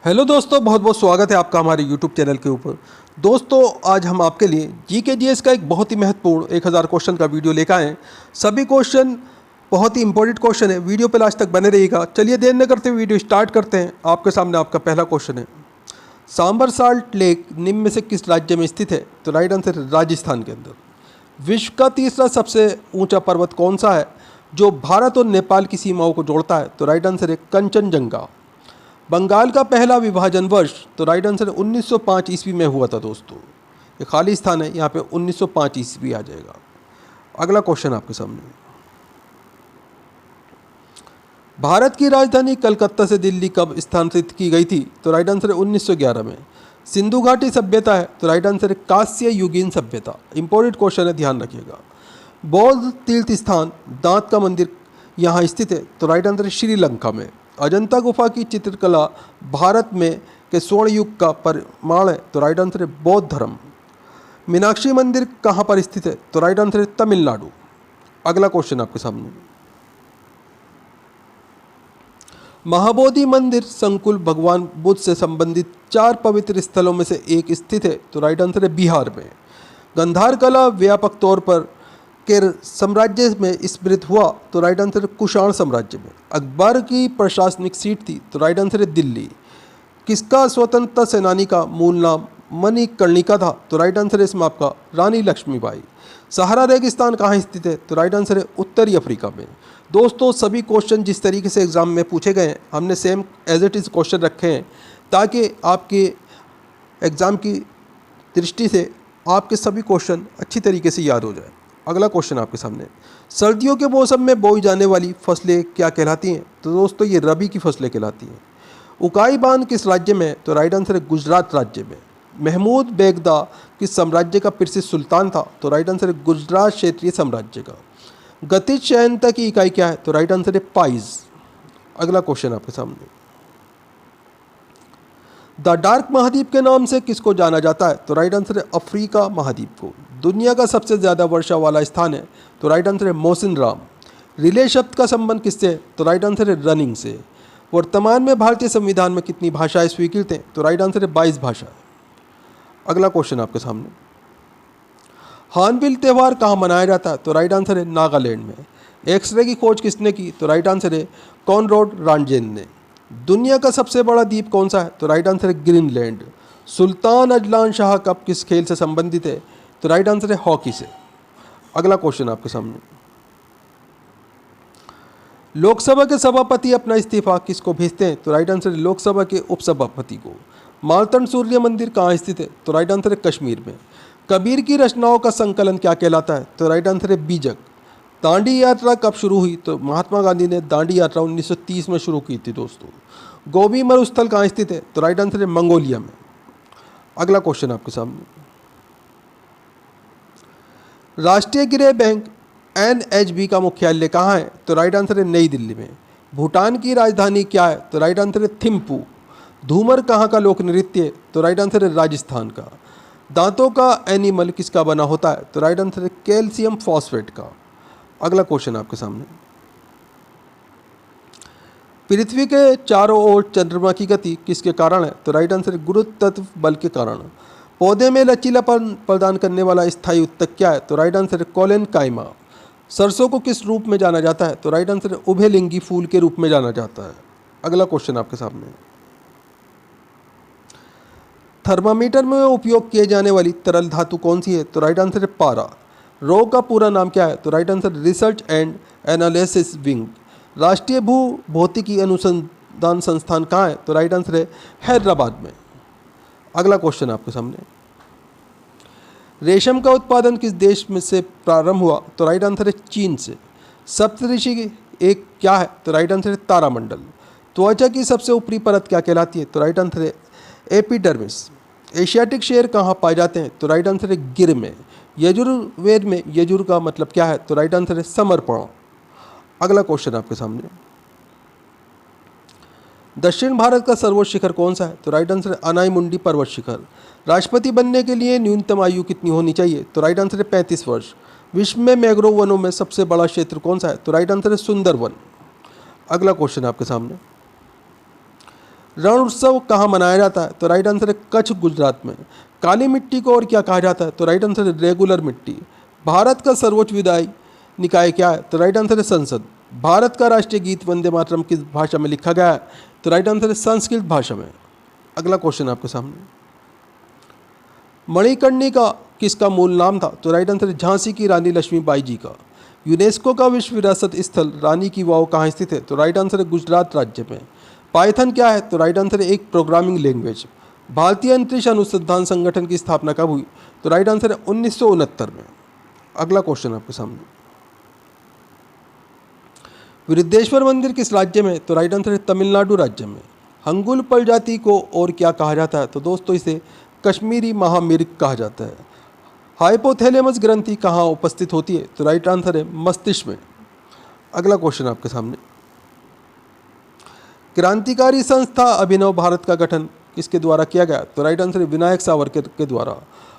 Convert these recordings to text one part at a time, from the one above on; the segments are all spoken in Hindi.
हेलो दोस्तों, बहुत बहुत स्वागत है आपका हमारे यूट्यूब चैनल के ऊपर। दोस्तों, आज हम आपके लिए जीके जीएस का एक बहुत ही महत्वपूर्ण 1000 क्वेश्चन का वीडियो लेकर आए हैं। सभी क्वेश्चन बहुत ही इंपॉर्टेंट क्वेश्चन है। वीडियो पे लास्ट तक बने रहिएगा। चलिए देर न करते वीडियो स्टार्ट करते हैं। आपके सामने आपका पहला क्वेश्चन है, सांबर साल्ट लेक निम्न में से किस राज्य में स्थित है? तो राइट आंसर है राजस्थान के अंदर। विश्व का तीसरा सबसे ऊंचा पर्वत कौन सा है जो भारत और नेपाल की सीमाओं को जोड़ता है? तो राइट आंसर है कंचनजंगा। बंगाल का पहला विभाजन वर्ष? तो राइट आंसर 1905 ईस्वी में हुआ था दोस्तों। ये खाली स्थान है, यहाँ पे 1905 ईस्वी आ जाएगा। अगला क्वेश्चन आपके सामने, भारत की राजधानी कलकत्ता से दिल्ली कब स्थानांतरित की गई थी? तो राइट आंसर है 1911 में। सिंधु घाटी सभ्यता है? तो राइट आंसर है कांस्य युगीन सभ्यता। इंपॉर्टेंट क्वेश्चन है, ध्यान रखिएगा। बौद्ध तीर्थ स्थान दांत का मंदिर यहाँ स्थित है? तो राइट आंसर है श्रीलंका में। अजंता गुफा की चित्रकला भारत में के स्वर्ण युग का प्रमाण है? तो राइट आंसर है बौद्ध धर्म। मीनाक्षी मंदिर कहाँ पर स्थित है? तो राइट आंसर है तमिलनाडु। अगला क्वेश्चन आपके सामने, महाबोधि मंदिर संकुल भगवान बुद्ध से संबंधित 4 पवित्र स्थलों में से एक स्थित है? तो राइट आंसर है बिहार में। गंधार कला व्यापक तौर पर के साम्राज्य में स्मृत हुआ? तो राइट आंसर है कुषाण साम्राज्य में। अकबर की प्रशासनिक सीट थी? तो राइट आंसर है दिल्ली। किसका स्वतंत्रता सेनानी का मूल नाम मणिकर्णिका था? तो राइट आंसर है इसमें आपका रानी लक्ष्मीबाई। सहारा रेगिस्तान कहाँ स्थित है? तो राइट आंसर है उत्तरी अफ्रीका में। दोस्तों, सभी क्वेश्चन जिस तरीके से एग्जाम में पूछे गए हैं हमने same as it is question रखे हैं ताकि आपके एग्ज़ाम की दृष्टि से आपके सभी क्वेश्चन अच्छी तरीके से याद हो जाए। अगला क्वेश्चन आपके सामने, सर्दियों के मौसम में बोई जाने वाली फसलें क्या कहलाती हैं? तो दोस्तों, ये रबी की फसलें कहलाती हैं। उकाई बांध किस राज्य में है? तो राइट आंसर है गुजरात राज्य में। महमूद बेगदा किस साम्राज्य का प्रसिद्ध सुल्तान था? तो राइट आंसर है गुजरात क्षेत्रीय साम्राज्य का। गतिज शयनता की इकाई क्या है? तो राइट आंसर है पाइज। अगला क्वेश्चन आपके सामने, द डार्क महाद्वीप के नाम से किसको जाना जाता है? तो राइट आंसर है अफ्रीका महाद्वीप को। दुनिया का सबसे ज़्यादा वर्षा वाला स्थान है? तो राइट आंसर है मोसिन राम। रिले शब्द का संबंध किससे है? तो राइट आंसर है रनिंग से। वर्तमान में भारतीय संविधान में कितनी भाषाएं स्वीकृत हैं? तो राइट आंसर है 22 भाषा। अगला क्वेश्चन आपके सामने, हार्नबिल त्यौहार कहाँ मनाया जाता है? तो राइट आंसर है नागालैंड में। एक्सरे की खोज किसने की? तो राइट आंसर है कॉनराड रॉन्टजेन ने। दुनिया का सबसे बड़ा द्वीप कौन सा है? तो राइट आंसर है Greenland. Sultan Azlan Shah cup किस खेल से संबंधित है? तो राइट आंसर है हॉकी से। अगला क्वेश्चन आपके सामने, लोकसभा के सभापति अपना इस्तीफा किसको भेजते हैं? तो राइट आंसर है लोकसभा के उपसभापति को। मालतन सूर्य मंदिर कहाँ स्थित है? तो राइट आंसर है कश्मीर में। कबीर की रचनाओं का संकलन क्या कहलाता है? तो राइट आंसर है बीजक। दांडी यात्रा कब शुरू हुई? तो महात्मा गांधी ने दांडी यात्रा 1930 में शुरू की थी दोस्तों। गोबी मरुस्थल कहाँ स्थित है? तो राइट आंसर है मंगोलिया में। अगला क्वेश्चन आपके सामने, राष्ट्रीय गृह बैंक NHB का मुख्यालय कहाँ है? तो राइट आंसर है नई दिल्ली में। भूटान की राजधानी क्या है? तो राइट आंसर है थिम्पू। धूमर कहाँ का लोक नृत्य है? तो राइट आंसर है राजस्थान का। दांतों का एनिमल किसका बना होता है? तो राइट आंसर है कैल्शियम फॉस्फेट का। अगला क्वेश्चन आपके सामने, पृथ्वी के चारों ओर चंद्रमा की गति किसके कारण है? तो राइट आंसर है गुरुत्व बल के कारण। पौधे में लचीलापन प्रदान करने वाला स्थायी उत्तक क्या है? तो राइट आंसर है कोलेन काइमा। सरसों को किस रूप में जाना जाता है? तो राइट आंसर है उभयलिंगी फूल के रूप में जाना जाता है। अगला क्वेश्चन आपके सामने, थर्मामीटर में उपयोग किए जाने वाली तरल धातु कौन सी है? तो राइट आंसर है पारा। रो का पूरा नाम क्या है? तो right answer research and analysis wing. राष्ट्रीय भू भौतिकी अनुसंधान संस्थान कहाँ है? तो राइट आंसर है हैदराबाद में। अगला क्वेश्चन आपके सामने, रेशम का उत्पादन किस देश में से प्रारंभ हुआ? तो राइट आंसर है चीन से। सप्तऋषि एक क्या है? तो राइट आंसर है तारामंडल। त्वचा की सबसे ऊपरी परत क्या कहलाती है? तो राइट आंसर है एपिडर्मिस। एशियाटिक शेर कहाँ पाए जाते हैं? तो राइट आंसर है गिर में। यजुर्वेद में यजुर का मतलब क्या है? तो राइट आंसर है समर्पण। अगला क्वेश्चन आपके सामने, दक्षिण भारत का सर्वोच्च शिखर कौन सा है? तो राइट आंसर है अनाईमुंडी पर्वत शिखर। राष्ट्रपति बनने के लिए न्यूनतम आयु कितनी होनी चाहिए? तो राइट आंसर है 35 वर्ष। विश्व में मैंग्रोव वनों में सबसे बड़ा क्षेत्र कौन सा है? तो राइट आंसर है सुंदरवन। अगला क्वेश्चन आपके सामने, रण उत्सव कहाँ मनाया जाता है? तो राइट आंसर है कच्छ, गुजरात में। काली मिट्टी को और क्या कहा जाता है? तो राइट आंसर है रेगुलर मिट्टी। भारत का सर्वोच्च विधायी निकाय क्या है? तो राइट आंसर है संसद। भारत का राष्ट्रीय गीत वंदे मातरम किस भाषा में लिखा गया है? तो राइट आंसर है संस्कृत भाषा में। अगला क्वेश्चन आपके सामने, मणिकर्णिका किसका मूल नाम था? तो राइट आंसर है झांसी की रानी लक्ष्मीबाई जी का। यूनेस्को का विश्व विरासत स्थल रानी की वाव कहाँ स्थित है? तो राइट आंसर है गुजरात राज्य में। पाइथन क्या है? तो राइट आंसर है एक प्रोग्रामिंग लैंग्वेज। भारतीय अंतरिक्ष अनुसंधान संगठन की स्थापना कब हुई? तो राइट आंसर है 1969 में। अगला क्वेश्चन आपके सामने, वृद्धेश्वर मंदिर किस राज्य में? तो राइट आंसर है तमिलनाडु राज्य में। हंगुल प्रजाति को और क्या कहा जाता है? तो दोस्तों इसे कश्मीरी महामिर्ग कहा जाता है। हाइपोथैलेमस ग्रंथि कहाँ उपस्थित होती है? तो राइट आंसर है मस्तिष्क में। अगला क्वेश्चन आपके सामने, क्रांतिकारी संस्था अभिनव भारत का गठन किसके द्वारा किया गया? तो राइट आंसर है विनायक सावरकर के द्वारा।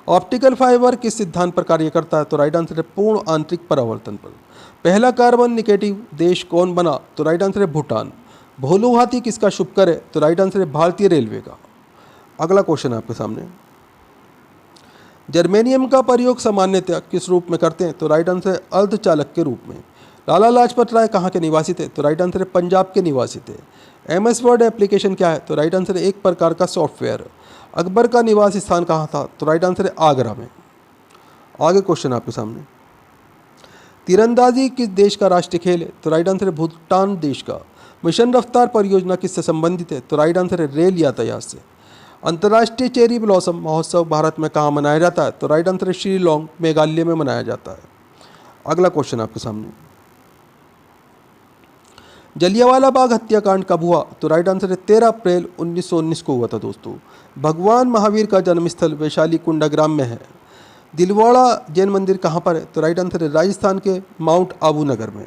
ऑप्टिकल फाइबर किस सिद्धांत पर कार्य करता है? तो राइट आंसर है पूर्ण आंतरिक परावर्तन पर। पहला कार्बन निगेटिव देश कौन बना? तो राइट आंसर है भूटान। भोलू हाथी किसका शुभकर है? तो राइट आंसर है भारतीय रेलवे का। अगला क्वेश्चन आपके सामने, जर्मेनियम का प्रयोग सामान्यतः किस रूप में करते हैं? तो राइट आंसर है अर्धचालक के रूप में। लाला लाजपत राय कहाँ के निवासी थे? तो राइट आंसर है पंजाब के निवासी थे। MS वर्ड एप्लीकेशन क्या है? तो राइट आंसर है एक प्रकार का सॉफ्टवेयर। अकबर का निवास स्थान कहाँ था? तो राइट आंसर है आगरा में। आगे क्वेश्चन आपके सामने, तीरंदाजी किस देश का राष्ट्रीय खेल है? तो राइट आंसर है भूटान देश का। मिशन रफ्तार परियोजना किससे संबंधित है? तो राइट आंसर है रेल यातायात से। अंतर्राष्ट्रीय चेरी ब्लॉसम महोत्सव भारत में कहाँ मनाया जाता है? तो राइट आंसर है शिलोंग मेघालय में मनाया जाता है। अगला क्वेश्चन आपके सामने, जलियांवाला बाग हत्याकांड कब हुआ? तो राइट आंसर है 13 अप्रैल 1919 को हुआ था दोस्तों। भगवान महावीर का जन्मस्थल वैशाली कुंडाग्राम में है। दिलवाड़ा जैन मंदिर कहाँ पर है? तो राइट आंसर है राजस्थान के माउंट आबू नगर में।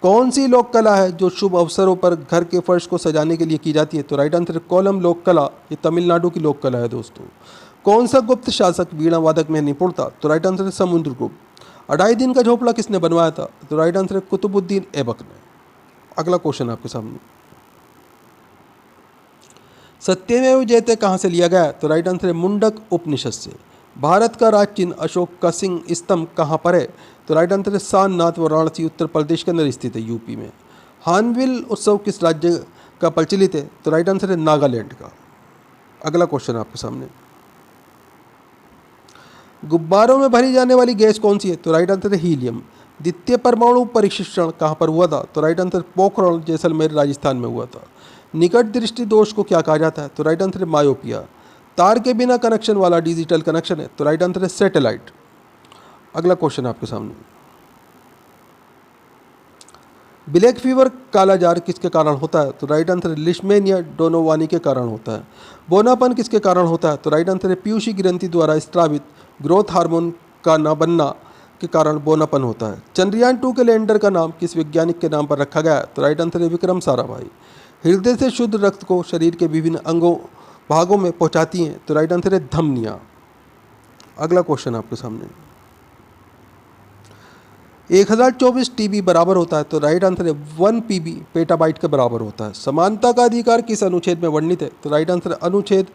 कौन सी लोक कला है जो शुभ अवसरों पर घर के फर्श को सजाने के लिए की जाती है? तो राइट आंसर है कोलम लोक कला। ये तमिलनाडु की लोक कला है दोस्तों। कौन सा गुप्त शासक वीणा वादक में निपुण था? तो राइट आंसर है समुद्रगुप्त। 2.5 दिन का झोपड़ा किसने बनवाया था? तो राइट आंसर है कुतुबुद्दीन ऐबक ने। अगला क्वेश्चन आपके सामने, सत्यमेव जयते कहाँ से लिया गया है? तो राइट आंसर है मुंडक उपनिषद से। भारत का राज चिन्ह अशोक का सिंह स्तंभ कहाँ पर है? तो राइट आंसर है सारनाथ वाराणसी उत्तर प्रदेश के अंदर स्थित है, यूपी में। हार्नबिल उत्सव किस राज्य का प्रचलित है? तो राइट आंसर है नागालैंड का। अगला क्वेश्चन आपके सामने, गुब्बारों में भरी जाने वाली गैस कौन सी है? तो राइट आंसर है हीलियम। द्वितीय परमाणु परीक्षण कहाँ पर हुआ था? तो राइट आंसर पोखरण जैसलमेर राजस्थान में हुआ था। निकट दृष्टि दोष को क्या कहा जाता है? तो राइट आंसर है मायोपिया। तार के बिना कनेक्शन वाला डिजिटल कनेक्शन है? तो राइट आंसर है सैटेलाइट। अगला क्वेश्चन आपके सामने, ब्लैक फीवर काला जार किसके कारण होता है? तो राइट आंसर है लिशमेनिया डोनोवानी के कारण होता है। बोनापन किसके कारण होता है? तो राइट आंसर है पीयूषी ग्रंथि द्वारा स्त्रावित ग्रोथ हार्मोन का न बनना के कारण बोनापन होता है। चंद्रयान 2 के लैंडर का नाम किस वैज्ञानिक के नाम पर रखा गया है? तो राइट आंसर है विक्रम साराभाई। हृदय से शुद्ध रक्त को शरीर के विभिन्न अंगों भागों में पहुंचाती हैं? तो राइट आंसर है धमनियाँ। अगला क्वेश्चन आपके सामने, 1024 TB बराबर होता है? तो राइट आंसर है 1 PB पेटाबाइट के बराबर होता है। समानता का अधिकार किस अनुच्छेद में वर्णित है? तो राइट आंसर है अनुच्छेद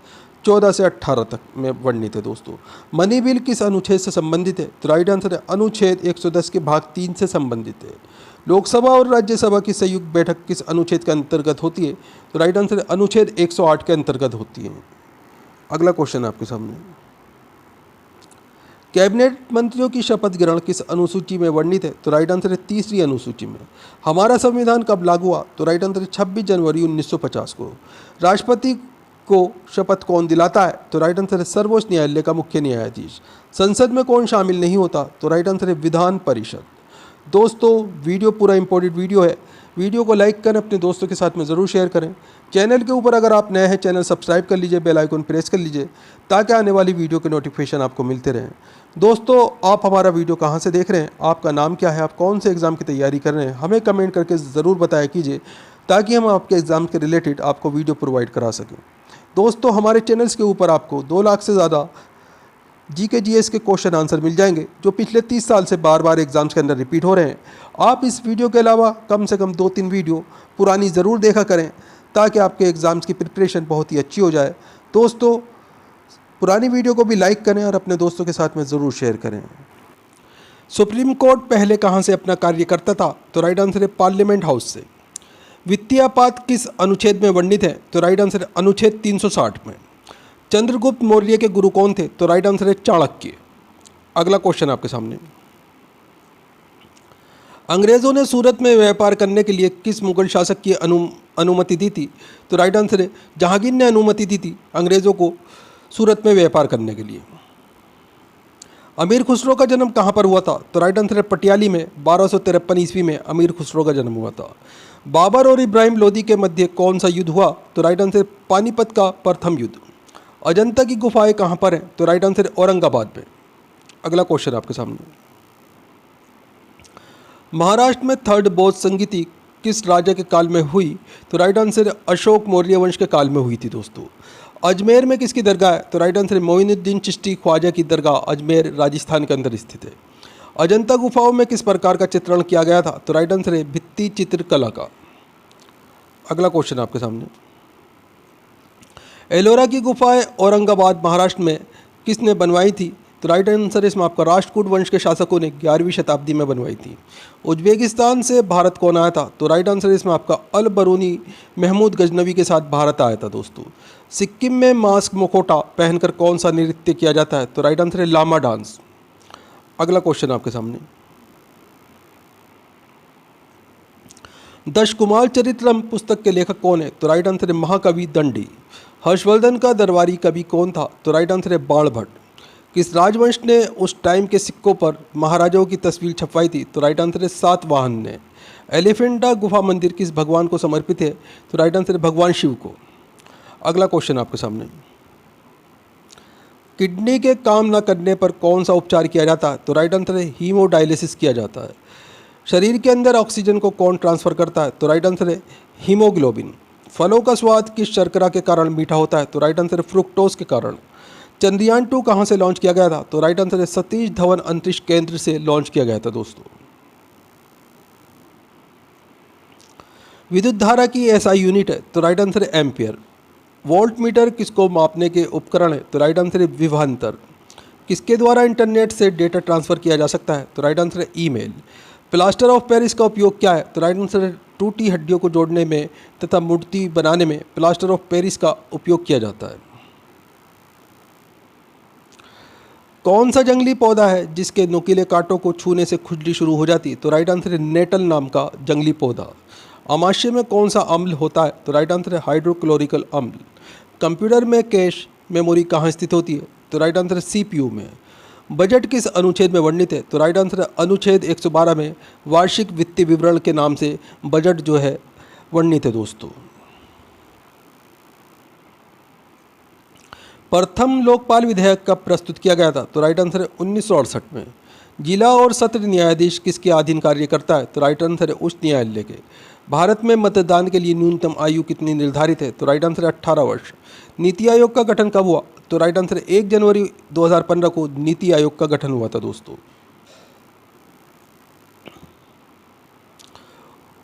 14 से 18 तक में वर्णित है दोस्तों। मनी बिल किस अनुच्छेद से संबंधित है? तो राइट आंसर है अनुच्छेद 110 के भाग 3 से संबंधित है। लोकसभा और राज्यसभा की संयुक्त बैठक किस अनुच्छेद के अंतर्गत होती है? तो राइट आंसर है अनुच्छेद 108 के अंतर्गत होती है। अगला क्वेश्चन आपके सामने, कैबिनेट मंत्रियों की शपथ ग्रहण किस अनुसूची में वर्णित है? तो राइट आंसर है 3री अनुसूची में। हमारा संविधान कब लागू हुआ? तो राइट आंसर है 26 जनवरी 1950 को। राष्ट्रपति को शपथ कौन दिलाता है? तो राइट आंसर है सर्वोच्च न्यायालय का मुख्य न्यायाधीश। संसद में कौन शामिल नहीं होता? तो राइट आंसर है विधान परिषद। दोस्तों वीडियो पूरा इंपॉर्टेंट वीडियो है। वीडियो को लाइक करें, अपने दोस्तों के साथ में ज़रूर शेयर करें। चैनल के ऊपर अगर आप नए हैं, चैनल सब्सक्राइब कर लीजिए, बेल आइकन प्रेस कर लीजिए ताकि आने वाली वीडियो के नोटिफिकेशन आपको मिलते रहें। दोस्तों आप हमारा वीडियो कहाँ से देख रहे हैं, आपका नाम क्या है, आप कौन से एग्ज़ाम की तैयारी कर रहे हैं, हमें कमेंट करके ज़रूर बताया कीजिए ताकि हम आपके एग्ज़ाम के रिलेटेड आपको वीडियो प्रोवाइड करा सकें। दोस्तों हमारे चैनल्स के ऊपर आपको 2 लाख से ज़्यादा GK GS के क्वेश्चन आंसर मिल जाएंगे जो पिछले 30 साल से बार बार एग्जाम्स के अंदर रिपीट हो रहे हैं। आप इस वीडियो के अलावा कम से कम 2-3 वीडियो पुरानी ज़रूर देखा करें ताकि आपके एग्ज़ाम्स की प्रिपरेशन बहुत ही अच्छी हो जाए। दोस्तों, पुरानी वीडियो को भी लाइक करें और अपने दोस्तों के साथ में ज़रूर शेयर करें। सुप्रीम कोर्ट पहले कहाँ से अपना कार्य करता था? तो राइट आंसर है पार्लियामेंट हाउस से। वित्तीय आपात किस अनुच्छेद में वर्णित है? तो राइट आंसर है अनुच्छेद 360 में। चंद्रगुप्त मौर्य के गुरु कौन थे? तो राइट आंसर है चाणक्य। अगला क्वेश्चन आपके सामने, अंग्रेजों ने सूरत में व्यापार करने के लिए किस मुगल शासक की अनुमति दी थी? तो राइट आंसर है जहांगीर ने अनुमति दी थी अंग्रेजों को सूरत में व्यापार करने के लिए। अमीर खुसरो का जन्म कहाँ पर हुआ था? तो राइट आंसर है पटियाली में 1253 ईस्वी में अमीर खुसरो का जन्म हुआ था। बाबर और इब्राहिम लोदी के मध्य कौन सा युद्ध हुआ? तो राइट आंसर पानीपत का प्रथम युद्ध। अजंता की गुफाएं कहाँ पर हैं? तो राइट आंसर है औरंगाबाद में। अगला क्वेश्चन आपके सामने, महाराष्ट्र में थर्ड बौद्ध संगीति किस राजा के काल में हुई? तो राइट आंसर है अशोक मौर्य वंश के काल में हुई थी। दोस्तों, अजमेर में किसकी दरगाह है? तो राइट आंसर है मोइनुद्दीन चिश्ती ख्वाजा की दरगाह अजमेर राजस्थान के अंदर स्थित है। अजंता गुफाओं में किस प्रकार का चित्रण किया गया था? तो राइट आंसर है भित्ति चित्रकला का। अगला क्वेश्चन आपके सामने, एलोरा की गुफाएं औरंगाबाद महाराष्ट्र में किसने बनवाई थी? तो राइट आंसर इसमें आपका राष्ट्रकूट वंश के शासकों ने 11वीं शताब्दी में बनवाई थी। उज्बेकिस्तान से भारत कौन आया था? तो राइट आंसर इसमें आपका अल बरूनी महमूद गजनवी के साथ भारत आया था। दोस्तों, सिक्किम में मास्क मुखौटा पहनकर कौन सा नृत्य किया जाता है? तो राइट आंसर है लामा डांस। अगला क्वेश्चन आपके सामने, दशकुमार चरित्रम पुस्तक के लेखक कौन है? तो राइट आंसर है महाकवि दंडी। हर्षवर्धन का दरबारी कवि कौन था? तो राइट आंसर है बाण भट्ट। किस राजवंश ने उस टाइम के सिक्कों पर महाराजाओं की तस्वीर छपवाई थी? तो राइट आंसर है सातवाहन ने। एलिफेंटा गुफा मंदिर किस भगवान को समर्पित है? तो राइट आंसर है भगवान शिव को। अगला क्वेश्चन आपके सामने, किडनी के काम न करने पर कौन सा उपचार किया जाता है? तो राइट आंसर है हीमोडायलिसिस किया जाता है। शरीर के अंदर ऑक्सीजन को कौन ट्रांसफर करता है? तो राइट आंसर है हीमोग्लोबिन। फलों का स्वाद किस शर्करा के कारण मीठा होता है? तो राइट आंसर है फ्रुक्टोज के कारण। चंद्रयान 2 कहाँ से लॉन्च किया गया था? तो राइट आंसर है सतीश धवन अंतरिक्ष केंद्र से लॉन्च किया गया था। दोस्तों, विद्युत धारा की ऐसा यूनिट है? तो राइट आंसर है एम्पियर। वोल्ट मीटर किसको मापने के उपकरण है? तो राइट आंसर है विभवांतर। किसके द्वारा इंटरनेट से डेटा ट्रांसफर किया जा सकता है? तो राइट आंसर है ईमेल। प्लास्टर ऑफ पेरिस का उपयोग क्या है? तो राइट आंसर है टूटी हड्डियों को जोड़ने में तथा मूर्ति बनाने में प्लास्टर ऑफ पेरिस का उपयोग किया जाता है। कौन सा जंगली पौधा है जिसके नुकीले कांटों को छूने से खुजली शुरू हो जाती है? तो राइट आंसर है नेटल नाम का जंगली पौधा। अमाशय में कौन सा अम्ल होता है? तो राइट आंसर है हाइड्रोक्लोरिकल अम्ल। कंप्यूटर में कैश मेमोरी कहाँ स्थित होती है? तो राइट आंसर है CPU में। बजट किस अनुच्छेद में वर्णित है? तो राइट आंसर है अनुच्छेद 112 में वार्षिक वित्तीय विवरण के नाम से बजट जो है वर्णित है। दोस्तों, प्रथम लोकपाल विधेयक कब प्रस्तुत किया गया था? तो राइट आंसर है 1968 में। जिला और सत्र न्यायाधीश किसके अधीन कार्य करता है? तो राइट आंसर है उच्च न्यायालय के। भारत में मतदान के लिए न्यूनतम आयु कितनी निर्धारित है? तो राइट आंसर है 18 वर्ष। नीति आयोग का गठन कब हुआ? तो राइट आंसर है 1 जनवरी 2015 को नीति आयोग का गठन हुआ था। दोस्तों,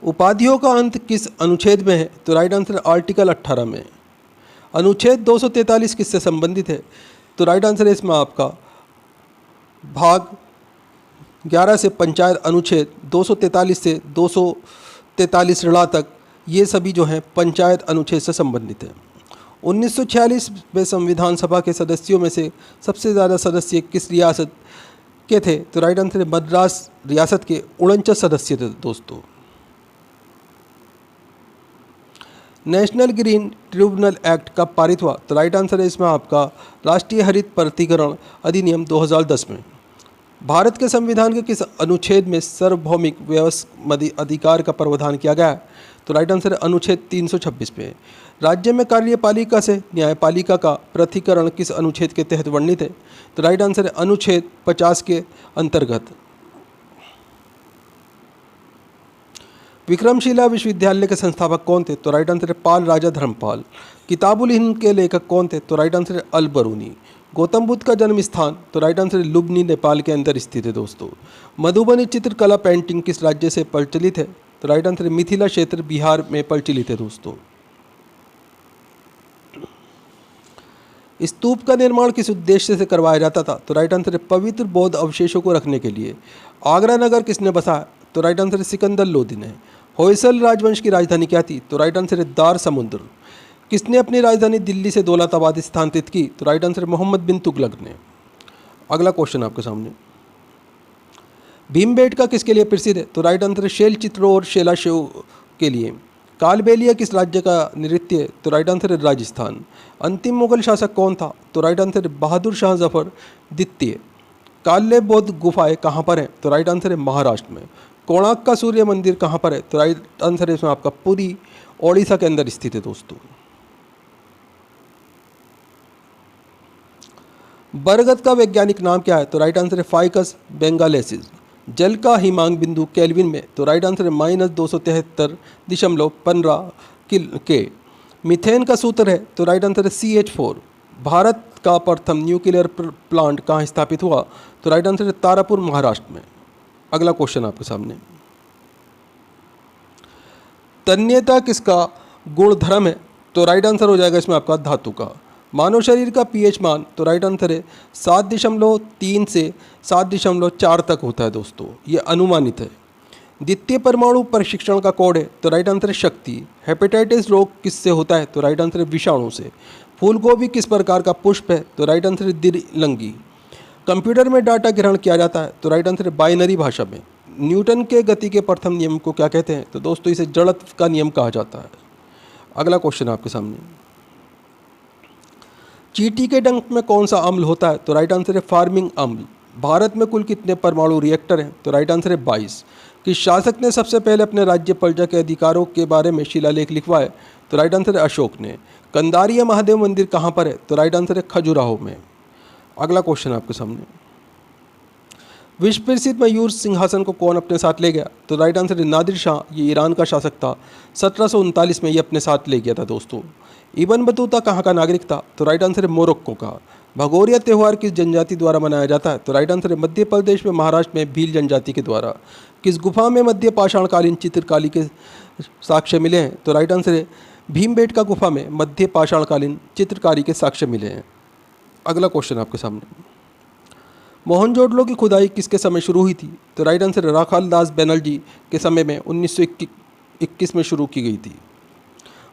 उपाधियों का अंत किस अनुच्छेद में है? तो राइट आंसर है आर्टिकल 18 में। अनुच्छेद 243 किससे संबंधित है? तो राइट आंसर है इसमें आपका भाग 11 से पंचायत अनुच्छेद 243 से 243 ऋणा तक, ये सभी जो हैं पंचायत अनुच्छेद से संबंधित हैं। 1946 में संविधान सभा के सदस्यों में से सबसे ज़्यादा सदस्य किस रियासत के थे? तो राइट आंसर है मद्रास रियासत के 49 सदस्य थे। दोस्तों, नेशनल ग्रीन ट्रिब्यूनल एक्ट कब पारित हुआ? तो राइट आंसर है इसमें आपका राष्ट्रीय हरित प्राधिकरण अधिनियम 2010 में। भारत के संविधान के किस अनुच्छेद में सार्वभौमिक व्यवसाय अधिकार का प्रावधान किया गया है? तो राइट आंसर है अनुच्छेद 326 में। राज्य में कार्यपालिका से न्यायपालिका का पृथक्करण किस अनुच्छेद के तहत वर्णित है? तो राइट आंसर है अनुच्छेद 50 के अंतर्गत। विक्रमशिला विश्वविद्यालय के संस्थापक कौन थे? तो राइट आंसर है पाल राजा धर्मपाल। किताबुल हिंद के लेखक कौन थे? तो राइट आंसर है अल बरूनी। गौतम बुद्ध का जन्म स्थान? तो राइट आंसर है लुबनी, नेपाल के अंदर स्थित है दोस्तों। मधुबनी चित्रकला पेंटिंग किस राज्य से प्रचलित है? तो राइट आंसर है मिथिला क्षेत्र, बिहार में प्रचलित है दोस्तों। स्तूप का निर्माण किस उद्देश्य से करवाया जाता था? तो राइट आंसर है पवित्र बौद्ध अवशेषों को रखने के लिए। आगरा नगर किसने बसाया? तो राइट आंसर है सिकंदर लोदी ने। होयसल राजवंश की राजधानी क्या थी? तो राइट आंसर है दार समुद्र। किसने अपनी राजधानी दिल्ली से दौलताबाद स्थानांतरित की? तो राइट आंसर है मोहम्मद बिन तुगलक ने। अगला क्वेश्चन आपके सामने, भीमबेटका किसके लिए प्रसिद्ध है? तो राइट आंसर है शैल चित्रों और शैलाशयों के लिए। कालबेलिया किस राज्य का नृत्य है? तो राइट आंसर है राजस्थान। अंतिम मुगल शासक कौन था? तो राइट आंसर है बहादुर शाह जफर द्वितीय। काल्य बौद्ध गुफाएं कहाँ पर है? तो राइट आंसर है महाराष्ट्र में। कोणार्क का सूर्य मंदिर कहाँ पर है? तो राइट आंसर है इसमें आपका पुरी, ओडिशा के अंदर स्थित है दोस्तों। बरगद का वैज्ञानिक नाम क्या है? तो राइट आंसर है फाइकस बेंगालेसिस। जल का हिमांक बिंदु केल्विन में? तो राइट आंसर है -273.15 के। मीथेन का सूत्र है? तो राइट आंसर है CH4। भारत का प्रथम न्यूक्लियर प्लांट कहाँ स्थापित हुआ? तो राइट आंसर है तारापुर, महाराष्ट्र में। अगला क्वेश्चन आपके सामने, तन्यता किसका गुणधर्म है? तो राइट आंसर हो जाएगा इसमें आपका धातु का। मानव शरीर का pH मान? तो राइट आंसर है 7.3 से 7.4 तक होता है दोस्तों, ये अनुमानित है। द्वितीय परमाणु परीक्षण का कोड है? तो राइट आंसर है शक्ति। हेपेटाइटिस रोग किससे होता है? तो राइट आंसर है विषाणु से। फूलगोभी किस प्रकार का पुष्प है? तो राइट आंसर है द्विलिंगी। कंप्यूटर में डाटा ग्रहण किया जाता है? तो राइट आंसर है बाइनरी भाषा में। न्यूटन के गति के प्रथम नियम को क्या कहते हैं? तो दोस्तों इसे जड़त्व का नियम कहा जाता है। अगला क्वेश्चन आपके सामने, चींटी के डंक में कौन सा अम्ल होता है? तो राइट आंसर है फार्मिंग अम्ल। भारत में कुल कितने परमाणु रिएक्टर हैं? तो राइट आंसर है 22। किस शासक ने सबसे पहले अपने राज्य प्रजा के अधिकारों के बारे में शिलालेख लिखवाए? तो राइट आंसर है अशोक ने। कंदारिया महादेव मंदिर कहाँ पर है? तो राइट आंसर है खजुराहो में। अगला क्वेश्चन आपके सामने, विश्व प्रसिद्ध मयूर सिंहासन को कौन अपने साथ ले गया? तो राइट आंसर है नादिर शाह, ये ईरान का शासक था। 1739 में ये अपने साथ ले गया था दोस्तों। इब्न बतूता कहाँ का नागरिक था? तो राइट आंसर है मोरक्को का। भगोरिया त्यौहार किस जनजाति द्वारा मनाया जाता है? तो राइट आंसर है मध्य प्रदेश में, महाराष्ट्र में भील जनजाति के द्वारा। किस गुफा में मध्य पाषाणकालीन चित्रकारी के साक्ष्य मिले हैं? तो राइट आंसर है भीमबेटका गुफा में मध्य पाषाणकालीन चित्रकारी के साक्ष्य मिले हैं। अगला क्वेश्चन आपके सामने, मोहनजोदड़ो की खुदाई किसके समय शुरू हुई थी? तो राइट आंसर है राखाल दास बनर्जी के समय में 1921 में शुरू की गई थी।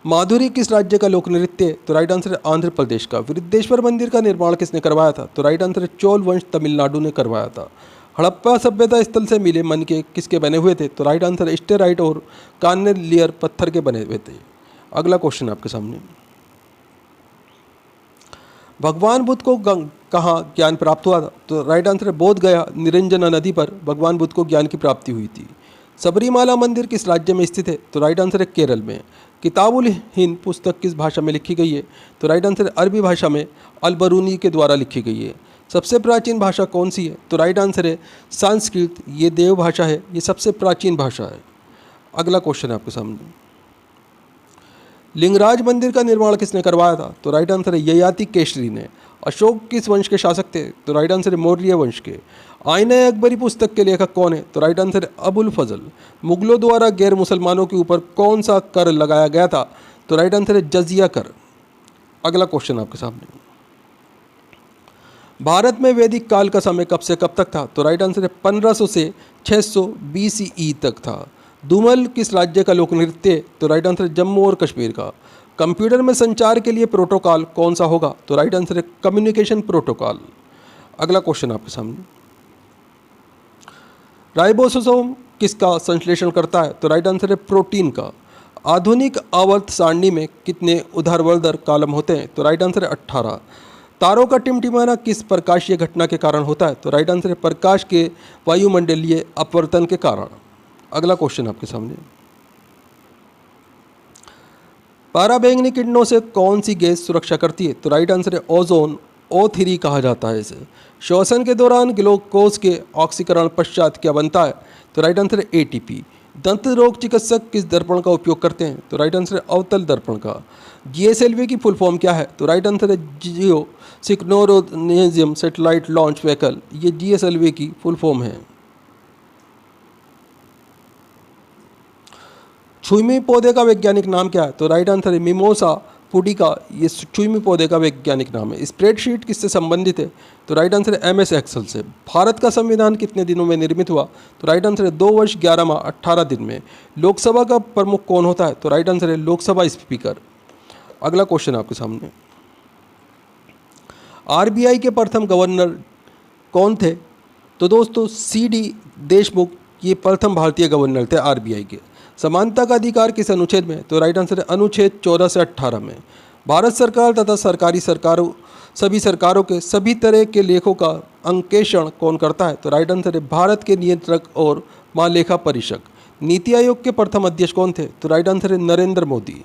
माधुरी किस राज्य का लोक नृत्य है? तो राइट आंसर है आंध्र प्रदेश का। वृद्धेश्वर मंदिर का निर्माण किसने करवाया था? तो राइट आंसर है चोल वंश, तमिलनाडु ने करवाया था। हड़प्पा सभ्यता स्थल से मिले मन के किसके बने हुए थे? तो राइट आंसर है स्टेराइट और कार्नेलियर पत्थर के बने हुए थे। अगला क्वेश्चन आपके सामने, भगवान बुद्ध को कहाँ ज्ञान प्राप्त हुआ था? तो राइट आंसर है बोध गया, निरंजना नदी पर भगवान बुद्ध को ज्ञान की प्राप्ति हुई थी। सबरीमाला मंदिर किस राज्य में स्थित है? तो राइट आंसर है केरल में। किताबुल हिंद पुस्तक किस भाषा में लिखी गई है? तो राइट आंसर है अरबी भाषा में अल बरूनी के द्वारा लिखी गई है। सबसे प्राचीन भाषा कौन सी है? तो राइट आंसर है संस्कृत, ये देव भाषा है, ये सबसे प्राचीन भाषा है। अगला क्वेश्चन है आपके सामने, लिंगराज मंदिर का निर्माण किसने करवाया था? तो राइट आंसर है ययाति केशरी ने। अशोक किस वंश के शासक थे? तो राइट आंसर है मौर्य वंश के। आईना अकबरी पुस्तक के लेखक कौन है? तो राइट आंसर है अबुल फजल। मुगलों द्वारा गैर मुसलमानों के ऊपर कौन सा कर लगाया गया था? तो राइट आंसर है जजिया कर। अगला क्वेश्चन आपके सामने, भारत में वैदिक काल का समय कब से कब तक था? तो राइट आंसर है 1500 से 600 BCE तक था। धूमल किस राज्य का लोक नृत्य है? तो राइट आंसर है जम्मू और कश्मीर का। कंप्यूटर में संचार के लिए प्रोटोकॉल कौन सा होगा? तो राइट आंसर है कम्युनिकेशन प्रोटोकॉल। अगला क्वेश्चन आपके सामने, राइबोसोम किसका संश्लेषण करता है? तो राइट आंसर है प्रोटीन का। आधुनिक आवर्त सारणी में कितने ऊर्ध्वाधर कॉलम होते हैं? तो राइट आंसर है 18। तारों का टिमटिमाना किस प्रकाशीय घटना के कारण होता है? तो राइट आंसर है प्रकाश के वायुमंडलीय अपवर्तन के कारण। अगला क्वेश्चन आपके सामने, पराबैंगनी किरणों से कौन सी गैस सुरक्षा करती है? तो राइट आंसर है ओजोन, O3 कहा जाता है इसे। श्वसन के दौरान ग्लूकोज के ऑक्सीकरण पश्चात क्या बनता है? तो राइट आंसर है ATP। दंत रोग चिकित्सक किस दर्पण का उपयोग करते हैं? तो राइट आंसर है अवतल दर्पण का। जीएसएलवी की फुल फॉर्म क्या है? तो राइट आंसर है जियो सिक्नोरोनियम सैटेलाइट लॉन्च व्हीकल। ये जीएसएलवी की फुल फॉर्म है। छुईमी पौधे का वैज्ञानिक नाम क्या है? तो राइट आंसर है मिमोसा पुडिका। ये छुईमी पौधे का वैज्ञानिक नाम है। स्प्रेडशीट किससे संबंधित है? तो राइट आंसर है एमएस एक्सेल से। भारत का संविधान कितने दिनों में निर्मित हुआ? तो राइट आंसर है 2 वर्ष 11 माह 18 दिन में। लोकसभा का प्रमुख कौन होता है? तो राइट आंसर है लोकसभा स्पीकर। अगला क्वेश्चन आपके सामने, आरबीआई के प्रथम गवर्नर कौन थे? तो दोस्तों सीडी देशमुख ये प्रथम भारतीय गवर्नर थे आरबीआई के। समानता का अधिकार किस अनुच्छेद में? तो राइट आंसर है अनुच्छेद 14 से 18 में। भारत सरकार तथा सरकारी सरकारों सभी सरकारों के सभी तरह के लेखों का अंकेक्षण कौन करता है? तो राइट आंसर है भारत के नियंत्रक और महालेखा परीक्षक। नीति आयोग के प्रथम अध्यक्ष कौन थे? तो राइट आंसर है नरेंद्र मोदी।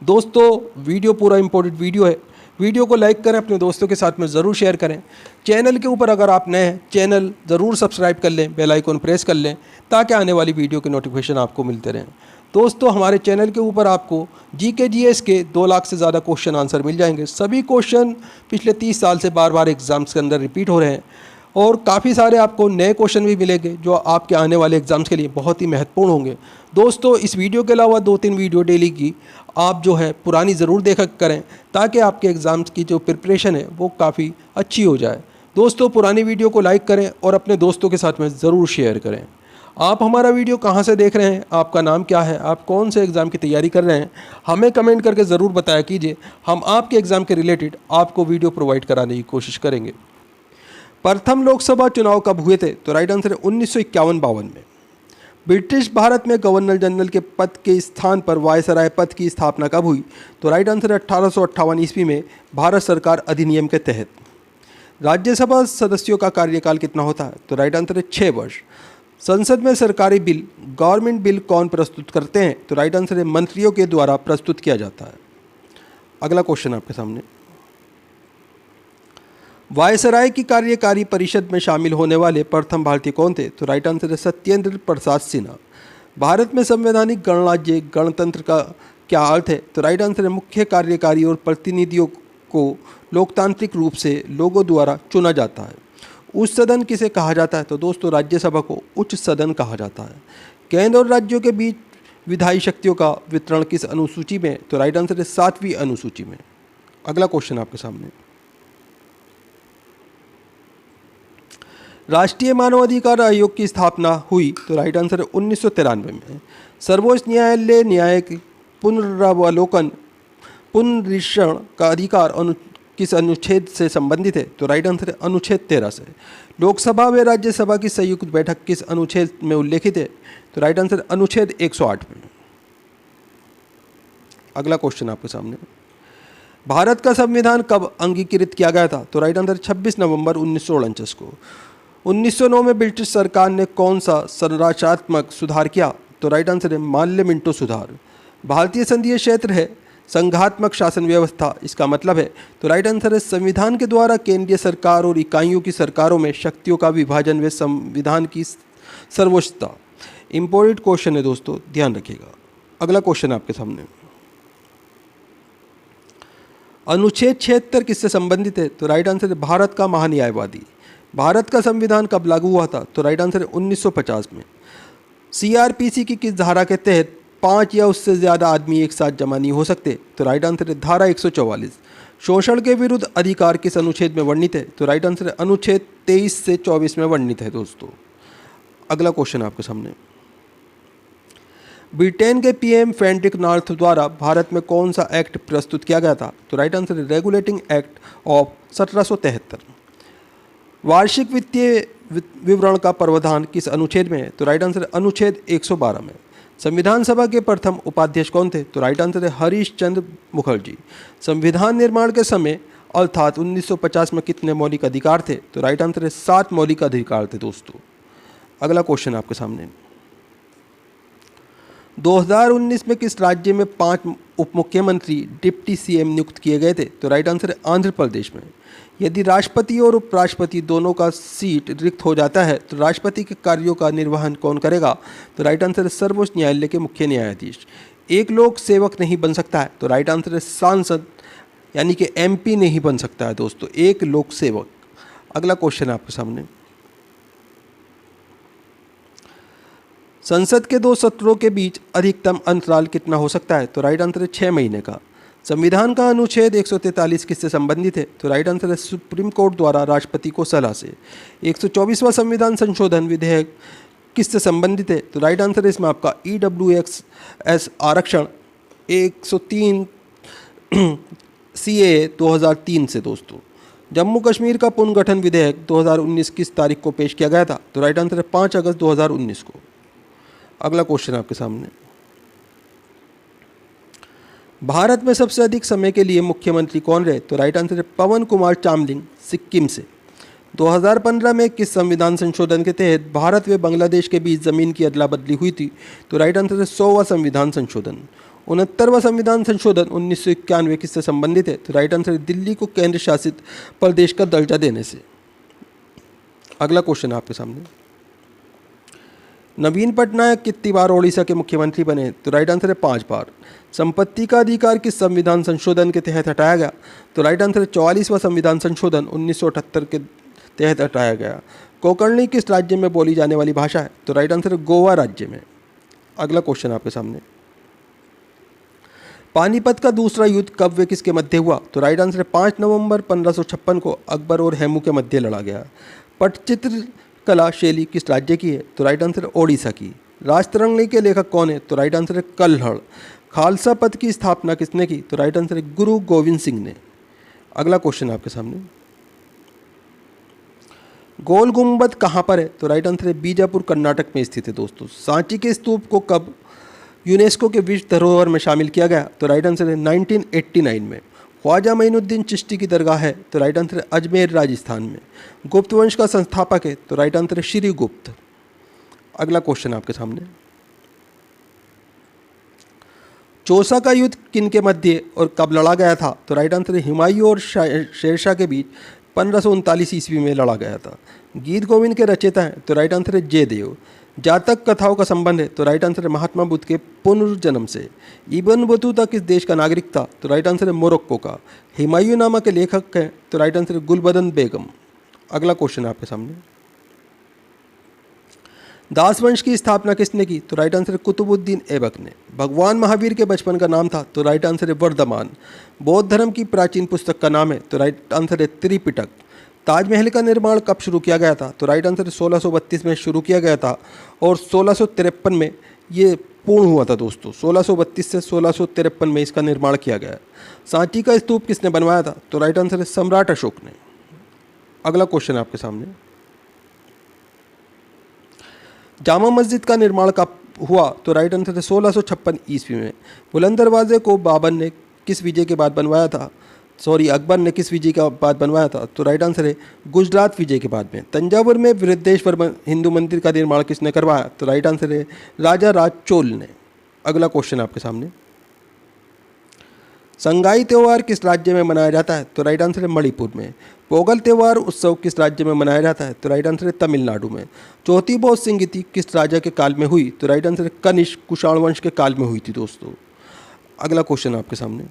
दोस्तों वीडियो पूरा इंपॉर्टेंट वीडियो है। वीडियो को लाइक करें, अपने दोस्तों के साथ में ज़रूर शेयर करें। चैनल के ऊपर अगर आप नए हैं, चैनल ज़रूर सब्सक्राइब कर लें, बेल आइकन प्रेस कर लें ताकि आने वाली वीडियो के नोटिफिकेशन आपको मिलते रहें। दोस्तों हमारे चैनल के ऊपर आपको जीके जीएस के 2 लाख से ज़्यादा क्वेश्चन आंसर मिल जाएंगे। सभी क्वेश्चन पिछले 30 साल से बार बार एग्जाम्स के अंदर रिपीट हो रहे हैं और काफ़ी सारे आपको नए क्वेश्चन भी मिलेंगे जो आपके आने वाले एग्जाम्स के लिए बहुत ही महत्वपूर्ण होंगे। दोस्तों इस वीडियो के अलावा 2-3 वीडियो डेली की आप जो है पुरानी ज़रूर देखा करें ताकि आपके एग्ज़ाम्स की जो प्रिपरेशन है वो काफ़ी अच्छी हो जाए। दोस्तों पुरानी वीडियो को लाइक करें और अपने दोस्तों के साथ में ज़रूर शेयर करें। आप हमारा वीडियो कहाँ से देख रहे हैं, आपका नाम क्या है, आप कौन से एग्ज़ाम की तैयारी कर रहे हैं, हमें कमेंट करके ज़रूर बताया कीजिए। हम आपके एग्ज़ाम के रिलेटेड आपको वीडियो प्रोवाइड कराने की कोशिश करेंगे। प्रथम लोकसभा चुनाव कब हुए थे? तो राइट आंसर है 1951-52 में। ब्रिटिश भारत में गवर्नर जनरल के पद के स्थान पर वायसराय पद की स्थापना कब हुई? तो राइट आंसर है 1858 ईस्वी में भारत सरकार अधिनियम के तहत। राज्यसभा सदस्यों का कार्यकाल कितना होता है? तो राइट आंसर है 6 वर्ष। संसद में सरकारी बिल गवर्नमेंट बिल कौन प्रस्तुत करते हैं? तो राइट आंसर है मंत्रियों के द्वारा प्रस्तुत किया जाता है। अगला क्वेश्चन आपके सामने, वायसराय की कार्यकारी परिषद में शामिल होने वाले प्रथम भारतीय कौन थे? तो राइट आंसर है सत्येंद्र प्रसाद सिन्हा। भारत में संवैधानिक गणराज्य गणतंत्र का क्या अर्थ है? तो राइट आंसर है मुख्य कार्यकारी और प्रतिनिधियों को लोकतांत्रिक रूप से लोगों द्वारा चुना जाता है। उच्च सदन किसे कहा जाता है? तो दोस्तों राज्यसभा को उच्च सदन कहा जाता है। केंद्र और राज्यों के बीच विधायी शक्तियों का वितरण किस अनुसूची में? तो राइट आंसर है 7वीं अनुसूची में। अगला क्वेश्चन आपके सामने, राष्ट्रीय मानवाधिकार आयोग की स्थापना हुई? तो राइट आंसर है 1993 में। सर्वोच्च न्यायालय न्यायिक पुनरावलोकन पुनरीक्षण का अधिकार किस अनुच्छेद से संबंधित है? तो राइट आंसर है अनुच्छेद 13 से। लोकसभा व राज्यसभा की संयुक्त बैठक किस अनुच्छेद में उल्लेखित है? तो राइट आंसर अनुच्छेद 108 में। अगला क्वेश्चन आपके सामने, भारत का संविधान कब अंगीकृत किया गया था? तो राइट आंसर 26 नवंबर 1949 को। 1909 में ब्रिटिश सरकार ने कौन सा संरचनात्मक सुधार किया? तो राइट आंसर है माल्य मिंटो सुधार। भारतीय संघीय क्षेत्र है संघात्मक शासन व्यवस्था, इसका मतलब है? तो राइट आंसर है संविधान के द्वारा केंद्रीय सरकार और इकाइयों की सरकारों में शक्तियों का विभाजन व संविधान की सर्वोच्चता। इंपॉर्टेंट क्वेश्चन है दोस्तों, ध्यान रखिएगा। अगला क्वेश्चन आपके सामने, अनुच्छेद 76 किससे संबंधित है? तो राइट आंसर है भारत का महान्यायवादी। भारत का संविधान कब लागू हुआ था? तो राइट आंसर है 1950 में। सीआरपीसी की किस धारा के तहत 5 या उससे ज़्यादा आदमी एक साथ जमा नहीं हो सकते? तो राइट आंसर है धारा 144। शोषण के विरुद्ध अधिकार किस अनुच्छेद में वर्णित है? तो राइट आंसर है अनुच्छेद 23 से 24 में वर्णित है दोस्तों। अगला क्वेश्चन आपके सामने, ब्रिटेन के पीएम फ्रेडरिक नॉर्थ द्वारा भारत में कौन सा एक्ट प्रस्तुत किया गया था? तो राइट आंसर है रेगुलेटिंग एक्ट ऑफ 1773। वार्षिक वित्तीय विवरण का प्रावधान किस अनुच्छेद में है? तो राइट आंसर है अनुच्छेद 112 में। संविधान सभा के प्रथम उपाध्यक्ष कौन थे? तो राइट आंसर है हरीश चंद्र मुखर्जी। संविधान निर्माण के समय अर्थात 1950 में कितने मौलिक अधिकार थे? तो राइट आंसर है 7 मौलिक अधिकार थे दोस्तों। अगला क्वेश्चन आपके सामने, 2019 में किस राज्य में 5 उप मुख्यमंत्री डिप्टी सीएम नियुक्त किए गए थे? तो राइट आंसर है आंध्र प्रदेश में। यदि राष्ट्रपति और उपराष्ट्रपति दोनों का सीट रिक्त हो जाता है तो राष्ट्रपति के कार्यों का निर्वहन कौन करेगा? तो राइट आंसर है सर्वोच्च न्यायालय के मुख्य न्यायाधीश। एक लोक सेवक नहीं बन सकता है? तो राइट आंसर है सांसद यानी कि एमपी नहीं बन सकता है दोस्तों, एक लोक सेवक। अगला क्वेश्चन आपके सामने, संसद के 2 सत्रों के बीच अधिकतम अंतराल कितना हो सकता है? तो राइट आंसर है 6 महीने का। संविधान का अनुच्छेद 143 किससे संबंधित है? तो राइट आंसर है सुप्रीम कोर्ट द्वारा राष्ट्रपति को सलाह से। 124वां संविधान संशोधन विधेयक किससे संबंधित है? तो राइट आंसर है इसमें आपका EWS आरक्षण 103 CAA 2003 से दोस्तों। जम्मू कश्मीर का पुनर्गठन विधेयक 2019 किस तारीख को पेश किया गया था? तो राइट आंसर है 5 अगस्त 2019 को। अगला क्वेश्चन आपके सामने, भारत में सबसे अधिक समय के लिए मुख्यमंत्री कौन रहे? तो राइट आंसर है पवन कुमार चामलिंग सिक्किम से। 2015 में किस संविधान संशोधन के तहत भारत व बांग्लादेश के बीच जमीन की अदला बदली हुई थी? तो राइट आंसर है 100वां संविधान संशोधन। 69वां संविधान संशोधन 1991 किससे संबंधित है? तो राइट आंसर है दिल्ली को केंद्र शासित प्रदेश का दर्जा देने से। अगला क्वेश्चन आपके सामने, नवीन पटनायक कितनी बार ओडिशा के मुख्यमंत्री बने? तो राइट आंसर है 5 बार। संपत्ति का अधिकार किस संविधान संशोधन के तहत हटाया गया? तो राइट आंसर है 44वां संविधान संशोधन 1978 के तहत हटाया गया। कोंकणी किस राज्य में बोली जाने वाली भाषा है? तो राइट आंसर है गोवा राज्य में। अगला क्वेश्चन आपके सामने, पानीपत का दूसरा युद्ध कब व किसके मध्य हुआ? तो राइट आंसर है 5 नवंबर 1556 को अकबर और हेमू के मध्य लड़ा गया। पटचित्र कला शैली किस राज्य की है? तो राइट आंसर है ओडिशा की। राजतरंगिणी के लेखक कौन है? तो राइट आंसर है कल्हड़। खालसा पंथ की स्थापना किसने की? तो राइट आंसर है गुरु गोविंद सिंह ने। अगला क्वेश्चन आपके सामने, गोल गुंबद कहाँ पर है? तो राइट आंसर है बीजापुर कर्नाटक में स्थित है दोस्तों। सांची के स्तूप को कब यूनेस्को के विश्व धरोहर में शामिल किया गया? तो राइट आंसर है 1989 में। ख्वाजा मोइनुद्दीन चिश्ती की दरगाह है? तो राइट आंसर है अजमेर राजस्थान में। गुप्त वंश का संस्थापक है? तो राइट आंसर है श्री गुप्त। अगला क्वेश्चन आपके सामने, चौसा का युद्ध किन के मध्य और कब लड़ा गया था? तो राइट आंसर है हुमायूं और शेरशाह के बीच 1539 ईस्वी में लड़ा गया था। गीत गोविंद के रचयिता हैं? तो राइट आंसर है जयदेव। जातक कथाओं का संबंध है? तो राइट आंसर है महात्मा बुद्ध के पुनर्जन्म से। इब्न बतूता किस देश का नागरिक था? तो राइट आंसर है मोरक्को का। हुमायूं नामा के लेखक हैं? तो राइट आंसर है गुलबदन बेगम। अगला क्वेश्चन आपके सामने, दास वंश की स्थापना किसने की? तो राइट आंसर है कुतुबुद्दीन ऐबक ने। भगवान महावीर के बचपन का नाम था? तो राइट आंसर है वर्धमान। बौद्ध धर्म की प्राचीन पुस्तक का नाम है? तो राइट आंसर है त्रिपिटक। ताजमहल का निर्माण कब शुरू किया गया था? तो राइट आंसर है 1632 में शुरू किया गया था और 1653 में ये पूर्ण हुआ था दोस्तों। 1632 से 1653 में इसका निर्माण किया गया। सांची का स्तूप किसने बनवाया था? तो राइट आंसर है सम्राट अशोक ने। अगला क्वेश्चन आपके सामने, जामा मस्जिद का निर्माण कब हुआ? तो राइट आंसर है 1656 ईस्वी में। बुलंद दरवाजे को बाबर ने किस विजय के बाद बनवाया था? अकबर ने किस विजय के बाद बनवाया था? तो राइट आंसर है गुजरात विजय के बाद में। तंजावुर में वृद्धेश्वर हिंदू मंदिर का निर्माण किसने करवाया? तो राइट आंसर है राजा राज चोल ने। अगला क्वेश्चन आपके सामने, संगाई त्यौहार किस राज्य में मनाया जाता है? तो राइट आंसर है मणिपुर में। पोगल त्यौहार उत्सव किस राज्य में मनाया जाता है? तो राइट आंसर है तमिलनाडु में। चौथी बौद्ध संगीति किस राजा के काल में हुई? तो राइट आंसर है कनिष्क कुषाण वंश के काल में हुई थी दोस्तों। अगला क्वेश्चन आपके सामने,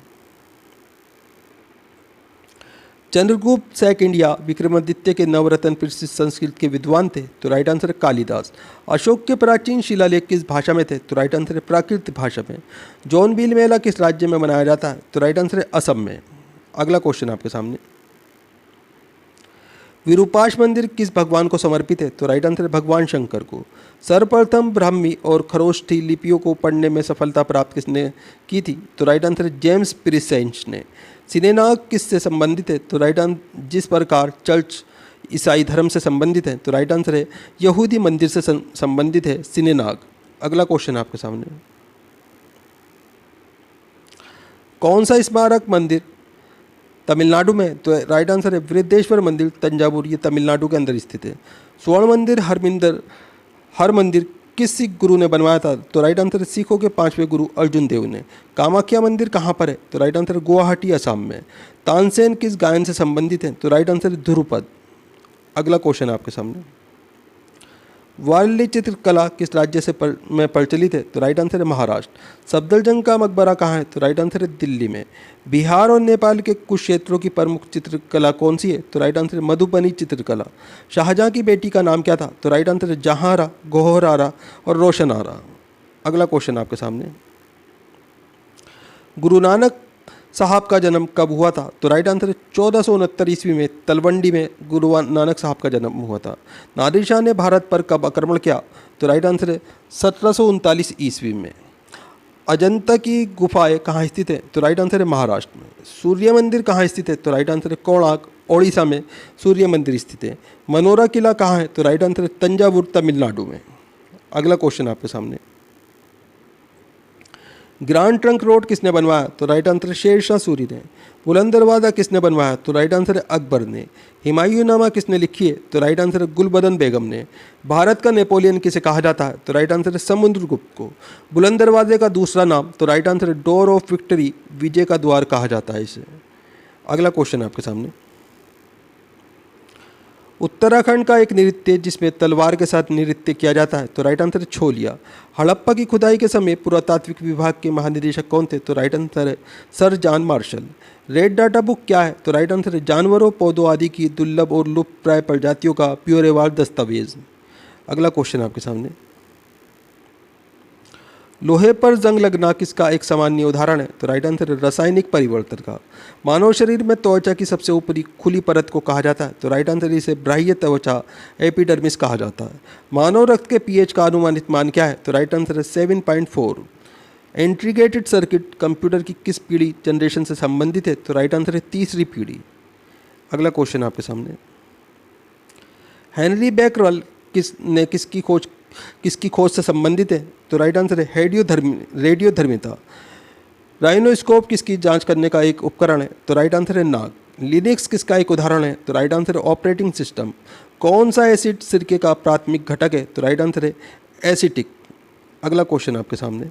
चंद्रगुप्त सेकंड या विक्रमादित्य के नवरत्न प्रसिद्ध संस्कृत के विद्वान थे? तो राइट आंसर है कालिदास। अशोक के प्राचीन शिलालेख किस भाषा में थे? तो राइट आंसर है प्राकृत भाषा में। जौनबिल मेला किस राज्य में मनाया जाता है? तो राइट आंसर है असम में। अगला क्वेश्चन आपके सामने, विरूपाक्ष मंदिर किस भगवान को समर्पित है? तो राइट आंसर है भगवान शंकर को। सर्वप्रथम ब्राह्मी और खरोष्ठी लिपियों को पढ़ने में सफलता प्राप्त किसने की थी? तो राइट आंसर है जेम्स प्रिसेंस ने। सिनेनाग किससे संबंधित है? तो राइट आंसर जिस प्रकार चर्च ईसाई धर्म से संबंधित है? तो राइट आंसर है यहूदी मंदिर से संबंधित है सिनेनाग। अगला क्वेश्चन आपके सामने, कौन सा स्मारक मंदिर तमिलनाडु में? तो राइट आंसर है वृद्धेश्वर मंदिर तंजावुर, ये तमिलनाडु के अंदर स्थित है। स्वर्ण मंदिर हर मंदिर किस सिख गुरु ने बनवाया था? तो राइट आंसर है सिखों के 5वें गुरु अर्जुन देव ने। कामाख्या मंदिर कहाँ पर है? तो राइट आंसर गुवाहाटी असम में। तानसेन किस गायन से संबंधित है? तो राइट आंसर है ध्रुपद। अगला क्वेश्चन आपके सामने, वारली चित्रकला किस राज्य से में प्रचलित है? तो राइट आंसर है महाराष्ट्र। सफदरजंग का मकबरा कहाँ है? तो राइट आंसर है दिल्ली में। बिहार और नेपाल के कुछ क्षेत्रों की प्रमुख चित्रकला कौन सी है? तो राइट आंसर है मधुबनी चित्रकला। शाहजहां की बेटी का नाम क्या था? तो राइट आंसर है जहांरा, गोहरारा और रोशनारा। अगला क्वेश्चन आपके सामने, गुरु नानक साहब का जन्म कब हुआ था? तो राइट आंसर है 1469 ईस्वी में तलवंडी में गुरु नानक साहब का जन्म हुआ था। नादिर शाह ने भारत पर कब आक्रमण किया? तो राइट आंसर है 1739 ईस्वी में। अजंता की गुफाएं कहाँ स्थित है? तो राइट आंसर है महाराष्ट्र में। सूर्य मंदिर कहाँ स्थित है? तो राइट आंसर है कोणार्क, ओडिशा में सूर्य मंदिर स्थित है। मनोरा किला कहाँ है? तो राइट आंसर है तंजावुर, तमिलनाडु में। अगला क्वेश्चन आपके सामने, ग्रांड ट्रंक रोड किसने बनवाया? तो राइट आंसर है शेर शाह सूरी ने। बुलंद दरवाज़ा किसने बनवाया? तो राइट आंसर है अकबर ने। हुमायूंनामा किसने लिखी है? तो राइट आंसर है गुलबदन बेगम ने। भारत का नेपोलियन किसे कहा जाता है? तो राइट आंसर है समुद्रगुप्त को। बुलंद दरवाजे का दूसरा नाम? तो राइट आंसर है डोर ऑफ विक्ट्री, विजय का द्वार कहा जाता है इसे। अगला क्वेश्चन आपके सामने, उत्तराखंड का एक नृत्य जिसमें तलवार के साथ नृत्य किया जाता है? तो राइट आंसर है छोलिया। हड़प्पा की खुदाई के समय पुरातात्विक विभाग के महानिदेशक कौन थे? तो राइट आंसर है sir John Marshall. Red data book क्या है? तो राइट आंसर है जानवरों, पौधों आदि की दुर्लभ और लुप्तप्राय प्रजातियों का ब्यौरेवार दस्तावेज। अगला क्वेश्चन आपके सामने, लोहे पर जंग लगना किसका एक सामान्य उदाहरण है? तो राइट आंसर है रासायनिक परिवर्तन का। मानव शरीर में त्वचा की सबसे ऊपरी खुली परत को कहा जाता है? तो राइट आंसर इसे बाह्य त्वचा, एपिडर्मिस कहा जाता है। मानव रक्त के पीएच का अनुमानित मान क्या है? तो राइट आंसर है 7.4। इंटीग्रेटेड सर्किट कंप्यूटर की किस पीढ़ी, जनरेशन से संबंधित है? तो राइट आंसर है तीसरी पीढ़ी। अगला क्वेश्चन आपके सामने, हेनरी बैकरल किसकी खोज से संबंधित है? तो राइट आंसर है रेडियोधर्मिता। राइनोस्कोप किसकी जांच करने का एक उपकरण है? तो राइट आंसर है नाग। लिनक्स किसका एक उदाहरण है? तो राइट आंसर है ऑपरेटिंग सिस्टम। कौन सा एसिड सिरके का प्राथमिक घटक है? तो राइट आंसर है एसिटिक। अगला क्वेश्चन आपके सामने,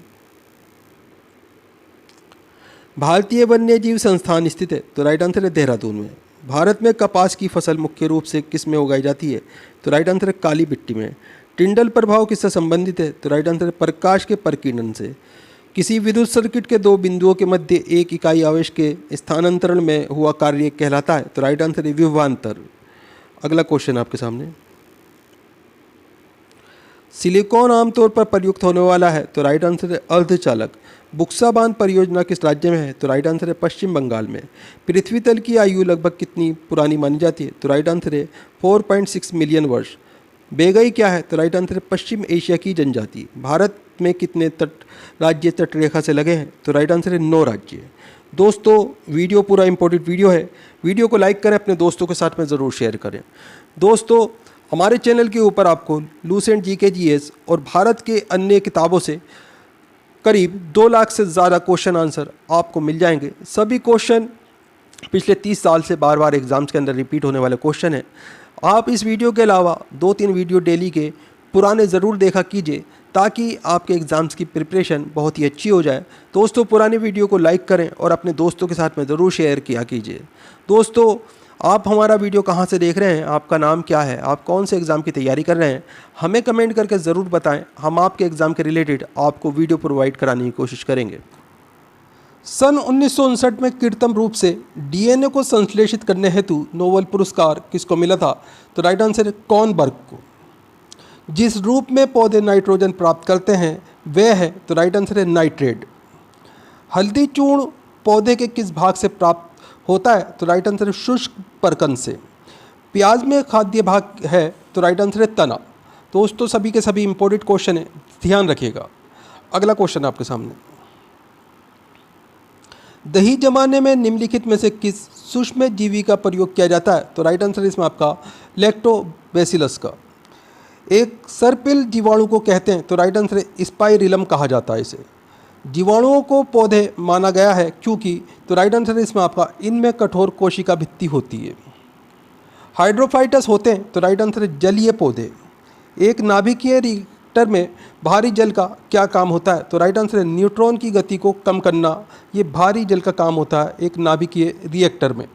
भारतीय वन्यजीव संस्थान स्थित है? तो राइट आंसर है देहरादून में। भारत में कपास की फसल मुख्य रूप से किस में उगाई जाती है? तो राइट आंसर है काली मिट्टी में। टिंडल प्रभाव किससे संबंधित है? तो राइट आंसर है प्रकाश के प्रकीर्णन से। किसी विद्युत सर्किट के दो बिंदुओं के मध्य एक इकाई आवेश के स्थानांतरण में हुआ कार्य कहलाता है? तो राइट आंसर है विभवांतर। अगला क्वेश्चन आपके सामने, सिलिकॉन आमतौर पर प्रयुक्त होने वाला है? तो राइट आंसर है अर्धचालक। बुक्सा बांध परियोजना किस राज्य में है? तो राइट आंसर है पश्चिम बंगाल में। पृथ्वी तल की आयु लगभग कितनी पुरानी मानी जाती है? तो राइट आंसर है 4.6 मिलियन वर्ष। बेगई क्या है? तो राइट आंसर है पश्चिम एशिया की जनजाति। भारत में कितने राज्य तटरेखा से लगे हैं? तो राइट आंसर है 9 राज्य। दोस्तों वीडियो पूरा इंपॉर्टेंट वीडियो है, वीडियो को लाइक करें, अपने दोस्तों के साथ में ज़रूर शेयर करें। दोस्तों हमारे चैनल के ऊपर आपको लूसेंट जीके जीएस और भारत के अन्य किताबों से करीब 2 लाख से ज़्यादा क्वेश्चन आंसर आपको मिल जाएंगे। सभी क्वेश्चन पिछले 30 साल से बार बार एग्ज़ाम्स के अंदर रिपीट होने वाले क्वेश्चन हैं। आप इस वीडियो के अलावा 2-3 वीडियो डेली के पुराने ज़रूर देखा कीजिए ताकि आपके एग्ज़ाम्स की प्रिपरेशन बहुत ही अच्छी हो जाए। दोस्तों पुराने वीडियो को लाइक करें और अपने दोस्तों के साथ में ज़रूर शेयर किया कीजिए। दोस्तों आप हमारा वीडियो कहाँ से देख रहे हैं, आपका नाम क्या है, आप कौन से एग्ज़ाम की तैयारी कर रहे हैं, हमें कमेंट करके ज़रूर बताएं। हम आपके एग्ज़ाम के रिलेटेड आपको वीडियो प्रोवाइड कराने की कोशिश करेंगे। सन 1959 में कृत्रिम रूप से डीएनए को संश्लेषित करने हेतु नोबेल पुरस्कार किसको मिला था? तो राइट आंसर है कॉर्नबर्ग को। जिस रूप में पौधे नाइट्रोजन प्राप्त करते हैं वह है? तो राइट आंसर है नाइट्रेट। हल्दी चूर्ण पौधे के किस भाग से प्राप्त होता है? तो राइट आंसर है शुष्क परकन से। प्याज में खाद्य भाग है? तो राइट आंसर है तना। दोस्तों सभी के सभी इंपॉर्टेंट क्वेश्चन है, ध्यान रखिएगा। अगला क्वेश्चन आपके सामने, दही जमाने में निम्नलिखित में से किस सूक्ष्म जीवी का प्रयोग किया जाता है? तो राइट आंसर इसमें आपका लैक्टोबैसिलस का। एक सर्पिल जीवाणु को कहते हैं? तो राइट आंसर है स्पाइरिलम कहा जाता है इसे। जीवाणुओं को पौधे माना गया है क्योंकि? तो राइट आंसर है इसमें आपका इनमें कठोर कोशिका भित्ति होती है। हाइड्रोफाइटस होते हैं? तो राइट आंसर है जलीय पौधे। एक नाभिकीय रिएक्टर में भारी जल का क्या काम होता है? तो राइट आंसर है न्यूट्रॉन की गति को कम करना। ये भारी जल का काम होता है एक नाभिकीय रिएक्टर में।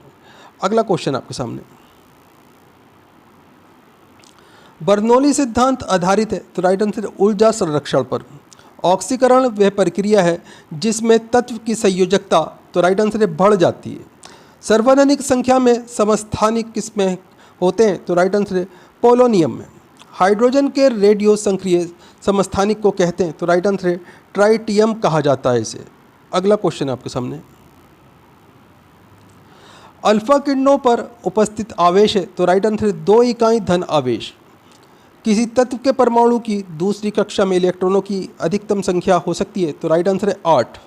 अगला क्वेश्चन आपके सामने, बर्नौली सिद्धांत आधारित है। तो राइट आंसर है ऊर्जा संरक्षण पर। ऑक्सीकरण वह प्रक्रिया है जिसमें तत्व की संयोजकता, तो राइट आंसर है बढ़ जाती है। सर्वाधिक संख्या में समस्थानिक किसमें होते हैं? तो राइट आंसर है पोलोनियम में। हाइड्रोजन के रेडियो संक्रिय समस्थानिक को कहते हैं? तो राइट आंसर है ट्राइटियम कहा जाता है इसे। अगला क्वेश्चन है आपके सामने, अल्फा किरणों पर उपस्थित आवेश है। तो राइट आंसर है 2 इकाई धन आवेश। किसी तत्व के परमाणु की दूसरी कक्षा में इलेक्ट्रॉनों की अधिकतम संख्या हो सकती है? तो राइट आंसर है 8।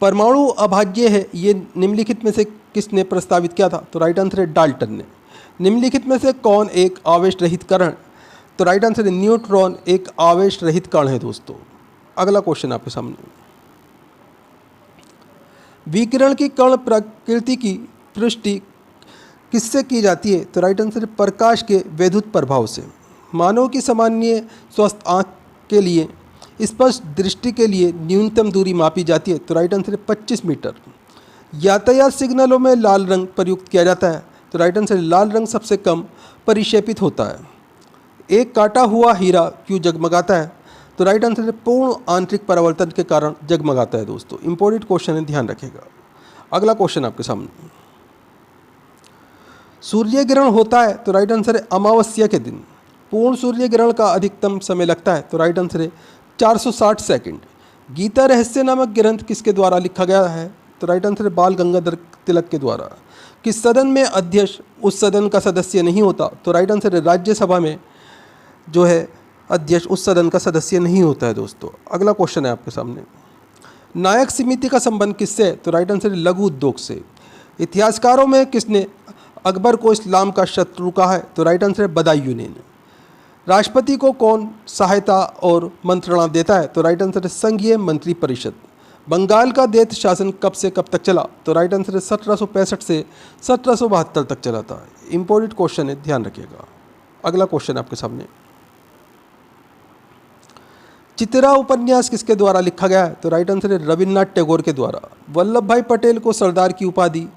परमाणु अभाज्य है, ये निम्नलिखित में से किसने प्रस्तावित किया था? तो राइट आंसर है डाल्टन ने। निम्नलिखित में से कौन एक आवेश रहित कण? तो राइट आंसर है न्यूट्रॉन एक आवेश रहित कण है दोस्तों। अगला क्वेश्चन आपके सामने, विकिरण की कण प्रकृति की पुष्टि किससे की जाती है? तो राइट आंसर है प्रकाश के वैद्युत प्रभाव से। मानव की सामान्य स्वस्थ आँख के लिए स्पष्ट दृष्टि के लिए न्यूनतम दूरी मापी जाती है? तो राइट आंसर है 25 मीटर। यातायात सिग्नलों में लाल रंग प्रयुक्त किया जाता है? तो राइट आंसर है लाल रंग सबसे कम परिक्षेपित होता है। एक काटा हुआ हीरा क्यों जगमगाता है? तो राइट आंसर है पूर्ण आंतरिक परावर्तन के कारण जगमगाता है दोस्तों। इंपॉर्टेंट क्वेश्चन है, ध्यान रखिएगा। अगला क्वेश्चन आपके सामने, सूर्य ग्रहण होता है? तो राइट आंसर है अमावस्या के दिन। पूर्ण सूर्य ग्रहण का अधिकतम समय लगता है? तो राइट आंसर है 460 सेकंड। गीता रहस्य नामक ग्रंथ किसके द्वारा लिखा गया है? तो राइट आंसर है बाल गंगाधर तिलक के द्वारा। किस सदन में अध्यक्ष उस सदन का सदस्य नहीं होता? तो राइट आंसर है राज्यसभा में जो है अध्यक्ष उस सदन का सदस्य नहीं होता है दोस्तों। अगला क्वेश्चन है आपके सामने, नायक समिति का संबंध किससे है? तो राइट आंसर है लघु उद्योग से। इतिहासकारों में किसने अकबर को इस्लाम का शत्रु कहा है? तो राइट आंसर है बदायूं ने। राष्ट्रपति को कौन सहायता और मंत्रणा देता है? तो राइट आंसर है संघीय मंत्री परिषद। बंगाल का दैत्य शासन कब से कब तक चला? तो राइट आंसर है 1765 से 1772 तक चला था। इंपॉर्टेंट क्वेश्चन है, ध्यान रखिएगा। अगला क्वेश्चन आपके सामने, चित्रा उपन्यास किसके द्वारा लिखा गया है? तो राइट आंसर है रविन्द्रनाथ टैगोर के द्वारा। वल्लभ भाई पटेल को सरदार की उपाधि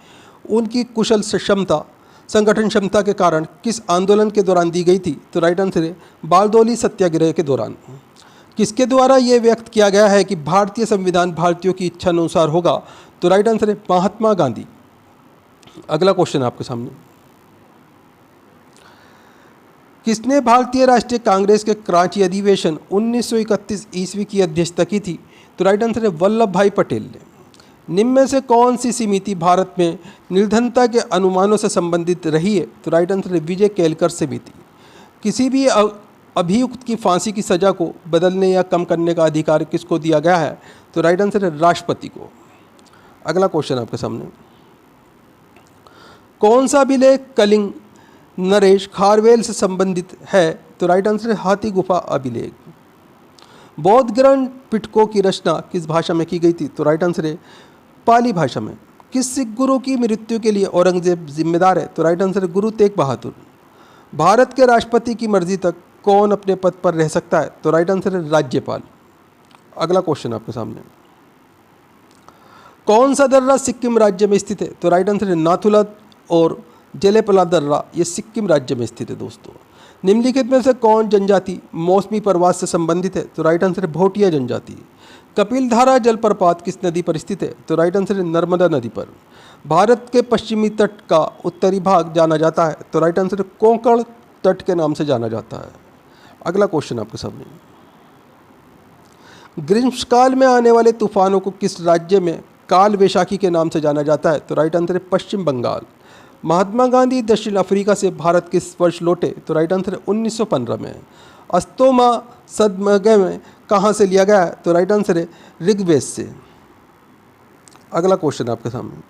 उनकी कुशल क्षमता संगठन क्षमता के कारण किस आंदोलन के दौरान दी गई थी? तो राइट आंसर है बारदौली सत्याग्रह के दौरान। किसके द्वारा ये व्यक्त किया गया है कि भारतीय संविधान भारतीयों की इच्छा अनुसार होगा? तो राइट आंसर है महात्मा गांधी। अगला क्वेश्चन आपके सामने, किसने भारतीय राष्ट्रीय कांग्रेस के कराची अधिवेशन 1931 ईस्वी की अध्यक्षता की थी? तो राइट आंसर है वल्लभ भाई पटेल ने। निम्न में से कौन सी समिति भारत में निर्धनता के अनुमानों से संबंधित रही है? तो राइट आंसर है विजय केलकर समिति। किसी भी अभियुक्त की फांसी की सज़ा को बदलने या कम करने का अधिकार किसको दिया गया है? तो राइट आंसर है राष्ट्रपति को। अगला क्वेश्चन आपके सामने, कौन सा अभिलेख कलिंग नरेश खारवेल से संबंधित है? तो राइट आंसर है हाथी गुफा अभिलेख। बौद्ध ग्रंथ पिटकों की रचना किस भाषा में की गई थी? तो राइट आंसर है पाली भाषा में। किस सिख गुरु की मृत्यु के लिए औरंगजेब जिम्मेदार है? तो राइट आंसर है गुरु तेग बहादुर। भारत के राष्ट्रपति की मर्जी तक कौन अपने पद पर रह सकता है? तो राइट आंसर है राज्यपाल। अगला क्वेश्चन आपके सामने, कौन सा दर्रा सिक्किम राज्य में स्थित है? तो राइट आंसर है नाथुला और जेलेपला दर्रा, ये सिक्किम राज्य में स्थित है दोस्तों। निम्नलिखित में से कौन जनजाति मौसमी प्रवास से संबंधित है? तो राइट आंसर है भोटिया जनजाति। कपिलधारा जलप्रपात किस नदी पर स्थित है? तो राइट आंसर है नर्मदा नदी पर। भारत के पश्चिमी तट का उत्तरी भाग जाना जाता है? तो राइट आंसर है कोंकण तट के नाम से जाना जाता है। अगला क्वेश्चन आपके सामने, ग्रीष्मकाल में आने वाले तूफानों को किस राज्य में काल वैशाखी के नाम से जाना जाता है? तो राइट आंसर है पश्चिम बंगाल। महात्मा गांधी दक्षिण अफ्रीका से भारत किस वर्ष लौटे? तो राइट आंसर है 1915 में। अस्तोमा सदमगे में कहाँ से लिया गया है? तो राइट आंसर है ऋग्वेद से। अगला क्वेश्चन आपके सामने,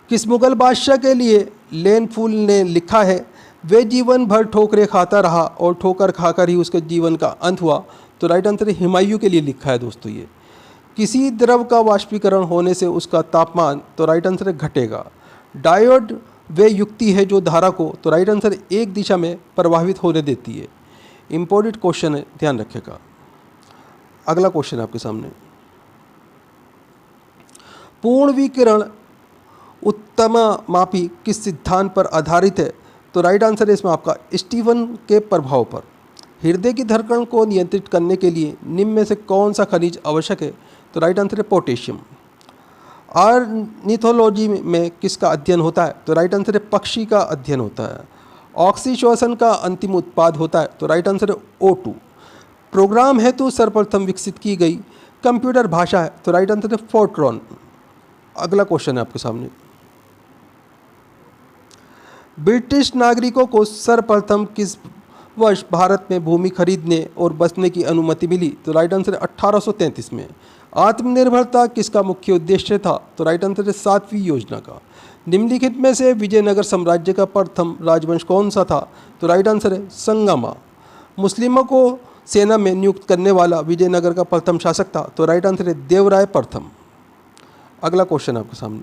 किस मुगल बादशाह के लिए लेन फूल ने लिखा है वे जीवन भर ठोकरें खाता रहा और ठोकर खाकर ही उसके जीवन का अंत हुआ? तो राइट आंसर है हुमायूं के लिए लिखा है दोस्तों ये। किसी द्रव का वाष्पीकरण होने से उसका तापमान, तो राइट आंसर है घटेगा। डायोड वे युक्ति है जो धारा को, तो राइट आंसर एक दिशा में प्रवाहित होने देती है। इम्पोर्टेंट क्वेश्चन है, ध्यान रखिएगा। अगला क्वेश्चन आपके सामने, पूर्ण विकिरण उत्तम मापी किस सिद्धांत पर आधारित है? तो राइट आंसर है इसमें आपका स्टीवन के प्रभाव पर। हृदय की धड़कन को नियंत्रित करने के लिए निम्न में से कौन सा खनिज आवश्यक है? तो राइट आंसर है पोटेशियम। ऑर्निथोलॉजी में किसका अध्ययन होता है? तो राइट आंसर है पक्षी का अध्ययन होता है। ऑक्सी श्वसन का अंतिम उत्पाद होता है? तो राइट आंसर है O2। प्रोग्राम हेतु सर्वप्रथम विकसित की गई कंप्यूटर भाषा है? तो राइट आंसर है फोर्ट्रॉन। अगला क्वेश्चन है आपके सामने, ब्रिटिश नागरिकों को सर्वप्रथम किस वर्ष भारत में भूमि खरीदने और बसने की अनुमति मिली? तो राइट आंसर है 1833 में। आत्मनिर्भरता किसका मुख्य उद्देश्य था? तो राइट आंसर है 7वीं योजना का। निम्नलिखित में से विजयनगर साम्राज्य का प्रथम राजवंश कौन सा था? तो राइट आंसर है संगमा। मुस्लिमों को सेना में नियुक्त करने वाला विजयनगर का प्रथम शासक था? तो राइट आंसर है देवराय प्रथम। अगला क्वेश्चन आपके सामने,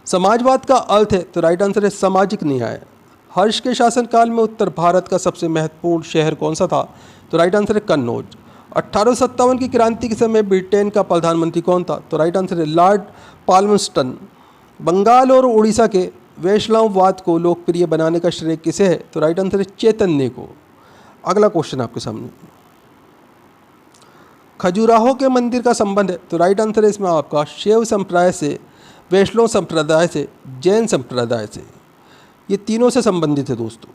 समाजवाद का अर्थ है? तो राइट आंसर है सामाजिक न्याय। हर्ष के शासनकाल में उत्तर भारत का सबसे महत्वपूर्ण शहर कौन सा था? तो राइट आंसर है कन्नौज। 1857 की क्रांति के समय ब्रिटेन का प्रधानमंत्री कौन था? तो राइट आंसर है लॉर्ड पाल्मस्टन। बंगाल और उड़ीसा के वैष्णववाद को लोकप्रिय बनाने का श्रेय किसे है? तो राइट आंसर है चैतन्य को। अगला क्वेश्चन आपके सामने, खजुराहो के मंदिर का संबंध है? तो राइट आंसर है इसमें आपका शैव संप्रदाय से, वैष्णव संप्रदाय से, जैन संप्रदाय से, ये तीनों से संबंधित है दोस्तों।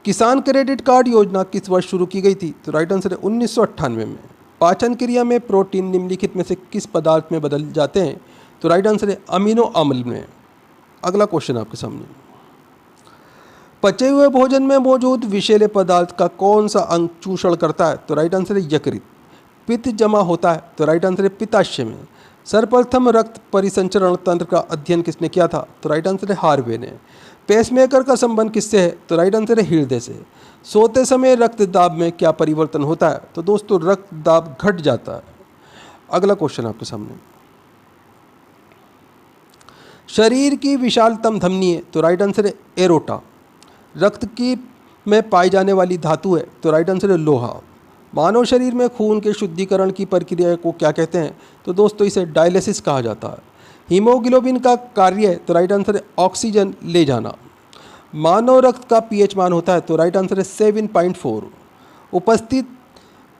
किसान क्रेडिट कार्ड योजना किस वर्ष शुरू की गई थी? तो राइट आंसर है 1998 में। पाचन क्रिया में प्रोटीन निम्नलिखित में से किस पदार्थ में बदल जाते हैं? तो राइट आंसर है अमीनो अम्ल में। अगला क्वेश्चन आपके सामने, पचे हुए भोजन में मौजूद विषैले पदार्थ का कौन सा अंग चूषण करता है? तो राइट आंसर है यकृत। पित्त जमा होता है? तो राइट आंसर है पित्ताशय में। सर्वप्रथम रक्त परिसंचरण तंत्र का अध्ययन किसने किया था? तो राइट आंसर है हार्वे ने। पेसमेकर का संबंध किससे है? तो राइट आंसर है हृदय से। सोते समय रक्त दाब में क्या परिवर्तन होता है? तो दोस्तों रक्त दाब घट जाता है। अगला क्वेश्चन आपके सामने, शरीर की विशालतम धमनी है? तो राइट आंसर है एरोटा। रक्त की में पाई जाने वाली धातु है? तो राइट आंसर है लोहा। मानव शरीर में खून के शुद्धिकरण की प्रक्रिया को क्या कहते हैं? तो दोस्तों इसे डायलिसिस कहा जाता है। हीमोग्लोबिन का कार्य है? तो राइट आंसर है ऑक्सीजन ले जाना। मानव रक्त का पीएच मान होता है? तो राइट आंसर है 7.4। उपस्थित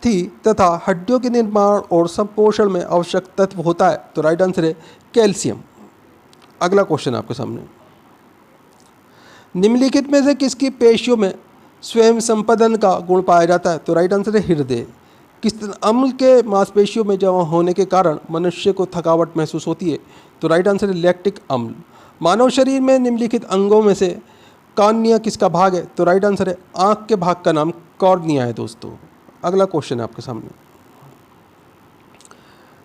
थी तथा हड्डियों के निर्माण और संपोषण में आवश्यक तत्व होता है? तो राइट आंसर है कैल्शियम। अगला क्वेश्चन आपके सामने, निम्नलिखित में से किसकी पेशियों में स्वयं संपदन का गुण पाया जाता है? तो राइट आंसर है हृदय। किस अम्ल के मांसपेशियों में जमा होने के कारण मनुष्य को थकावट महसूस होती है? तो राइट आंसर है लैक्टिक अम्ल। मानव शरीर में निम्नलिखित अंगों में से कॉर्निया किसका भाग है? तो राइट आंसर है आँख के भाग का नाम कॉर्निया है दोस्तों। अगला क्वेश्चन है आपके सामने,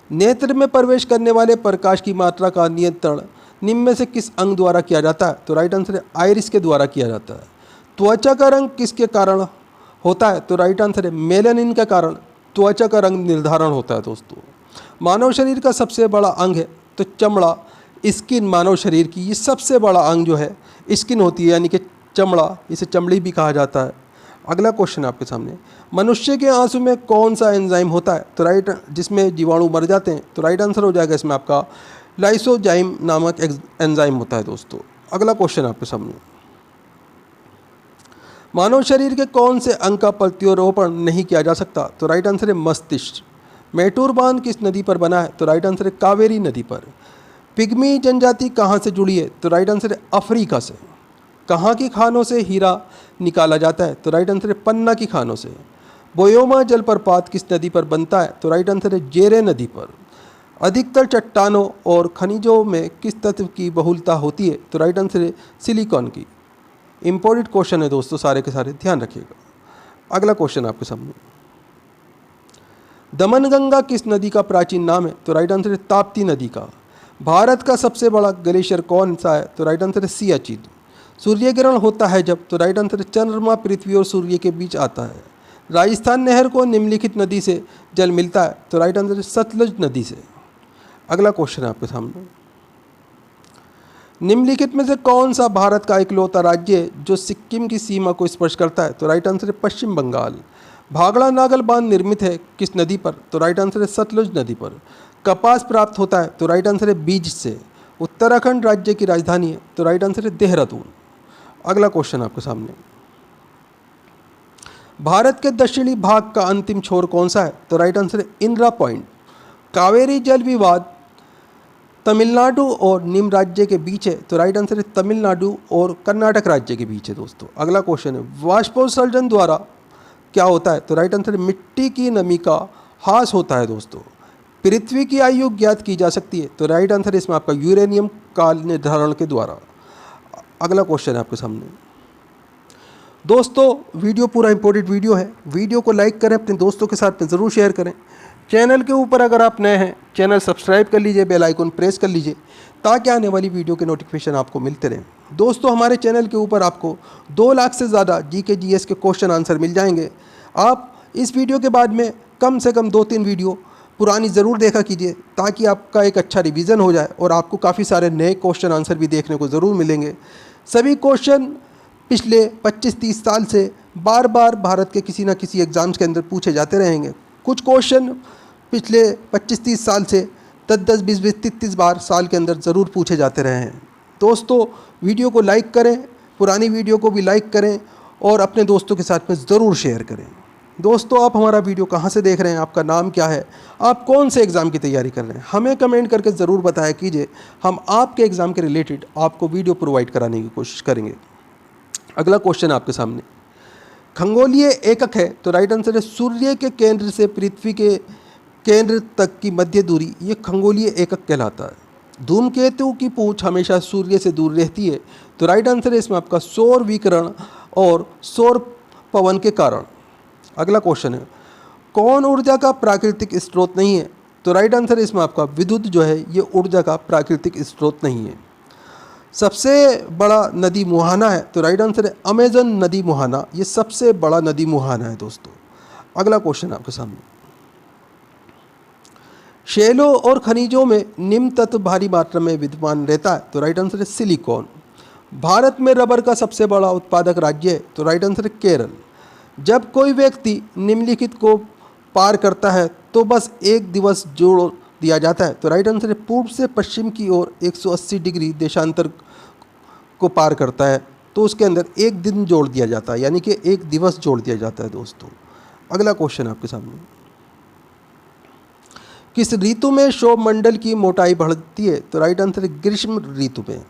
नेत्र में प्रवेश करने वाले प्रकाश की मात्रा का नियंत्रण निम्न में से किस अंग द्वारा किया जाता है? तो राइट आंसर है आइरिस के द्वारा किया जाता है। त्वचा का रंग किसके कारण होता है? तो राइट आंसर है मेलानिन के कारण त्वचा का रंग निर्धारण होता है दोस्तों। मानव शरीर का सबसे बड़ा अंग है? तो चमड़ा, स्किन। मानव शरीर की ये सबसे बड़ा अंग जो है स्किन होती है, यानी कि चमड़ा, इसे चमड़ी भी कहा जाता है। अगला क्वेश्चन आपके सामने, मनुष्य के आंसू में कौन सा एंजाइम होता है? तो राइट, जिसमें जीवाणु मर जाते हैं? तो राइट आंसर हो जाएगा इसमें आपका लाइसोजाइम नामक एंजाइम होता है दोस्तों। अगला क्वेश्चन आपके सामने, मानव शरीर के कौन से अंग का प्रत्यारोपण नहीं किया जा सकता? तो राइट आंसर है मस्तिष्क। मैटूर बांध किस नदी पर बना है? तो राइट आंसर है कावेरी नदी पर। पिग्मी जनजाति कहाँ से जुड़ी है? तो राइट आंसर है अफ्रीका से। कहाँ की खानों से हीरा निकाला जाता है? तो राइट आंसर है पन्ना की खानों से। बोयोमा जलप्रपात किस नदी पर बनता है? तो राइट आंसर है जेरे नदी पर। अधिकतर चट्टानों और खनिजों में किस तत्व की बहुलता होती है? तो राइट आंसर है सिलिकॉन की। इंपॉर्टेंट क्वेश्चन है दोस्तों, सारे के सारे ध्यान रखिएगा। अगला क्वेश्चन आपके सामने, दमनगंगा किस नदी का प्राचीन नाम है? तो राइट आंसर है ताप्ती नदी का। भारत का सबसे बड़ा ग्लेशियर कौन सा है? तो राइट आंसर है सियाचिन। सूर्य ग्रहण होता है जब? तो राइट आंसर है चंद्रमा पृथ्वी और सूर्य के बीच आता है। राजस्थान नहर को निम्नलिखित नदी से जल मिलता है? तो राइट आंसर है सतलज नदी से। अगला क्वेश्चन है आपके सामने, निम्नलिखित में से कौन सा भारत का इकलौता राज्य है जो सिक्किम की सीमा को स्पर्श करता है? तो राइट आंसर है पश्चिम बंगाल। भाखड़ा नागल बांध निर्मित है किस नदी पर? तो राइट आंसर है सतलुज नदी पर। कपास प्राप्त होता है? तो राइट आंसर है बीज से। उत्तराखंड राज्य की राजधानी है? तो राइट आंसर है देहरादून। अगला क्वेश्चन आपके सामने, भारत के दक्षिणी भाग का अंतिम छोर कौन सा है? तो राइट आंसर है इंदिरा पॉइंट। कावेरी जल विवाद तमिलनाडु और निम राज्य के बीच है? तो राइट आंसर है तमिलनाडु और कर्नाटक राज्य के बीच है दोस्तों। अगला क्वेश्चन है, वाष्पोत्सर्जन द्वारा क्या होता है? तो राइट आंसर है मिट्टी की नमी का ह्रास होता है दोस्तों। पृथ्वी की आयु ज्ञात की जा सकती है? तो राइट आंसर है इसमें आपका यूरेनियम काल निर्धारण के द्वारा। अगला क्वेश्चन है आपके सामने दोस्तों, वीडियो पूरा इंपॉर्टेंट वीडियो है, वीडियो को लाइक करें, अपने दोस्तों के साथ में ज़रूर शेयर करें। चैनल के ऊपर अगर आप नए हैं, चैनल सब्सक्राइब कर लीजिए, बेल आइकन प्रेस कर लीजिए ताकि आने वाली वीडियो के नोटिफिकेशन आपको मिलते रहें। दोस्तों, हमारे चैनल के ऊपर आपको 2 लाख से ज़्यादा जीके जीएस के क्वेश्चन आंसर मिल जाएंगे। आप इस वीडियो के बाद में कम से कम 2-3 वीडियो पुरानी ज़रूर देखा कीजिए ताकि आपका एक अच्छा रिवीजन हो जाए और आपको काफ़ी सारे नए क्वेश्चन आंसर भी देखने को ज़रूर मिलेंगे। सभी क्वेश्चन पिछले 25-30 साल से बार बार भारत के किसी न किसी एग्ज़ाम्स के अंदर पूछे जाते रहेंगे। कुछ क्वेश्चन पिछले 25-30 साल से 10-10, 20-20, 30-30 बार साल के अंदर ज़रूर पूछे जाते रहे हैं। दोस्तों, वीडियो को लाइक करें, पुरानी वीडियो को भी लाइक करें और अपने दोस्तों के साथ में ज़रूर शेयर करें। दोस्तों, आप हमारा वीडियो कहाँ से देख रहे हैं, आपका नाम क्या है, आप कौन से एग्ज़ाम की तैयारी कर रहे हैं, हमें कमेंट करके ज़रूर बताया कीजिए। हम आपके एग्ज़ाम के रिलेटेड आपको वीडियो प्रोवाइड कराने की कोशिश करेंगे। अगला क्वेश्चन आपके सामने, खगोलीय एकक है? तो राइट आंसर है सूर्य के केंद्र से पृथ्वी के केंद्र तक की मध्य दूरी, ये खगोलीय एकक कहलाता है। धूमकेतु की पूंछ हमेशा सूर्य से दूर रहती है? तो राइट आंसर है इसमें आपका सौर विकिरण और सौर पवन के कारण। अगला क्वेश्चन है, कौन ऊर्जा का प्राकृतिक स्रोत नहीं है? तो राइट आंसर है इसमें आपका विद्युत जो है ये ऊर्जा का प्राकृतिक स्रोत नहीं है। सबसे बड़ा नदी मुहाना है? तो राइट आंसर है अमेजन नदी मुहाना, ये सबसे बड़ा नदी मुहाना है दोस्तों। अगला क्वेश्चन आपके सामने, शैलों और खनिजों में निम्न तत्व भारी मात्रा में विद्यमान रहता है? तो राइट आंसर है सिलिकॉन। भारत में रबर का सबसे बड़ा उत्पादक राज्य है? तो राइट आंसर है केरल। जब कोई व्यक्ति निम्नलिखित को पार करता है तो बस एक दिवस जोड़ दिया जाता है? तो राइट आंसर है पूर्व से पश्चिम की ओर 180 डिग्री देशांतर को पार करता है तो उसके अंदर एक दिन जोड़ दिया जाता है, यानी कि एक दिवस जोड़ दिया जाता है दोस्तों। अगला क्वेश्चन आपके सामने, किस ऋतु में सौरमंडल की मोटाई बढ़ती है? तो राइट आंसर है ग्रीष्म ऋतु में।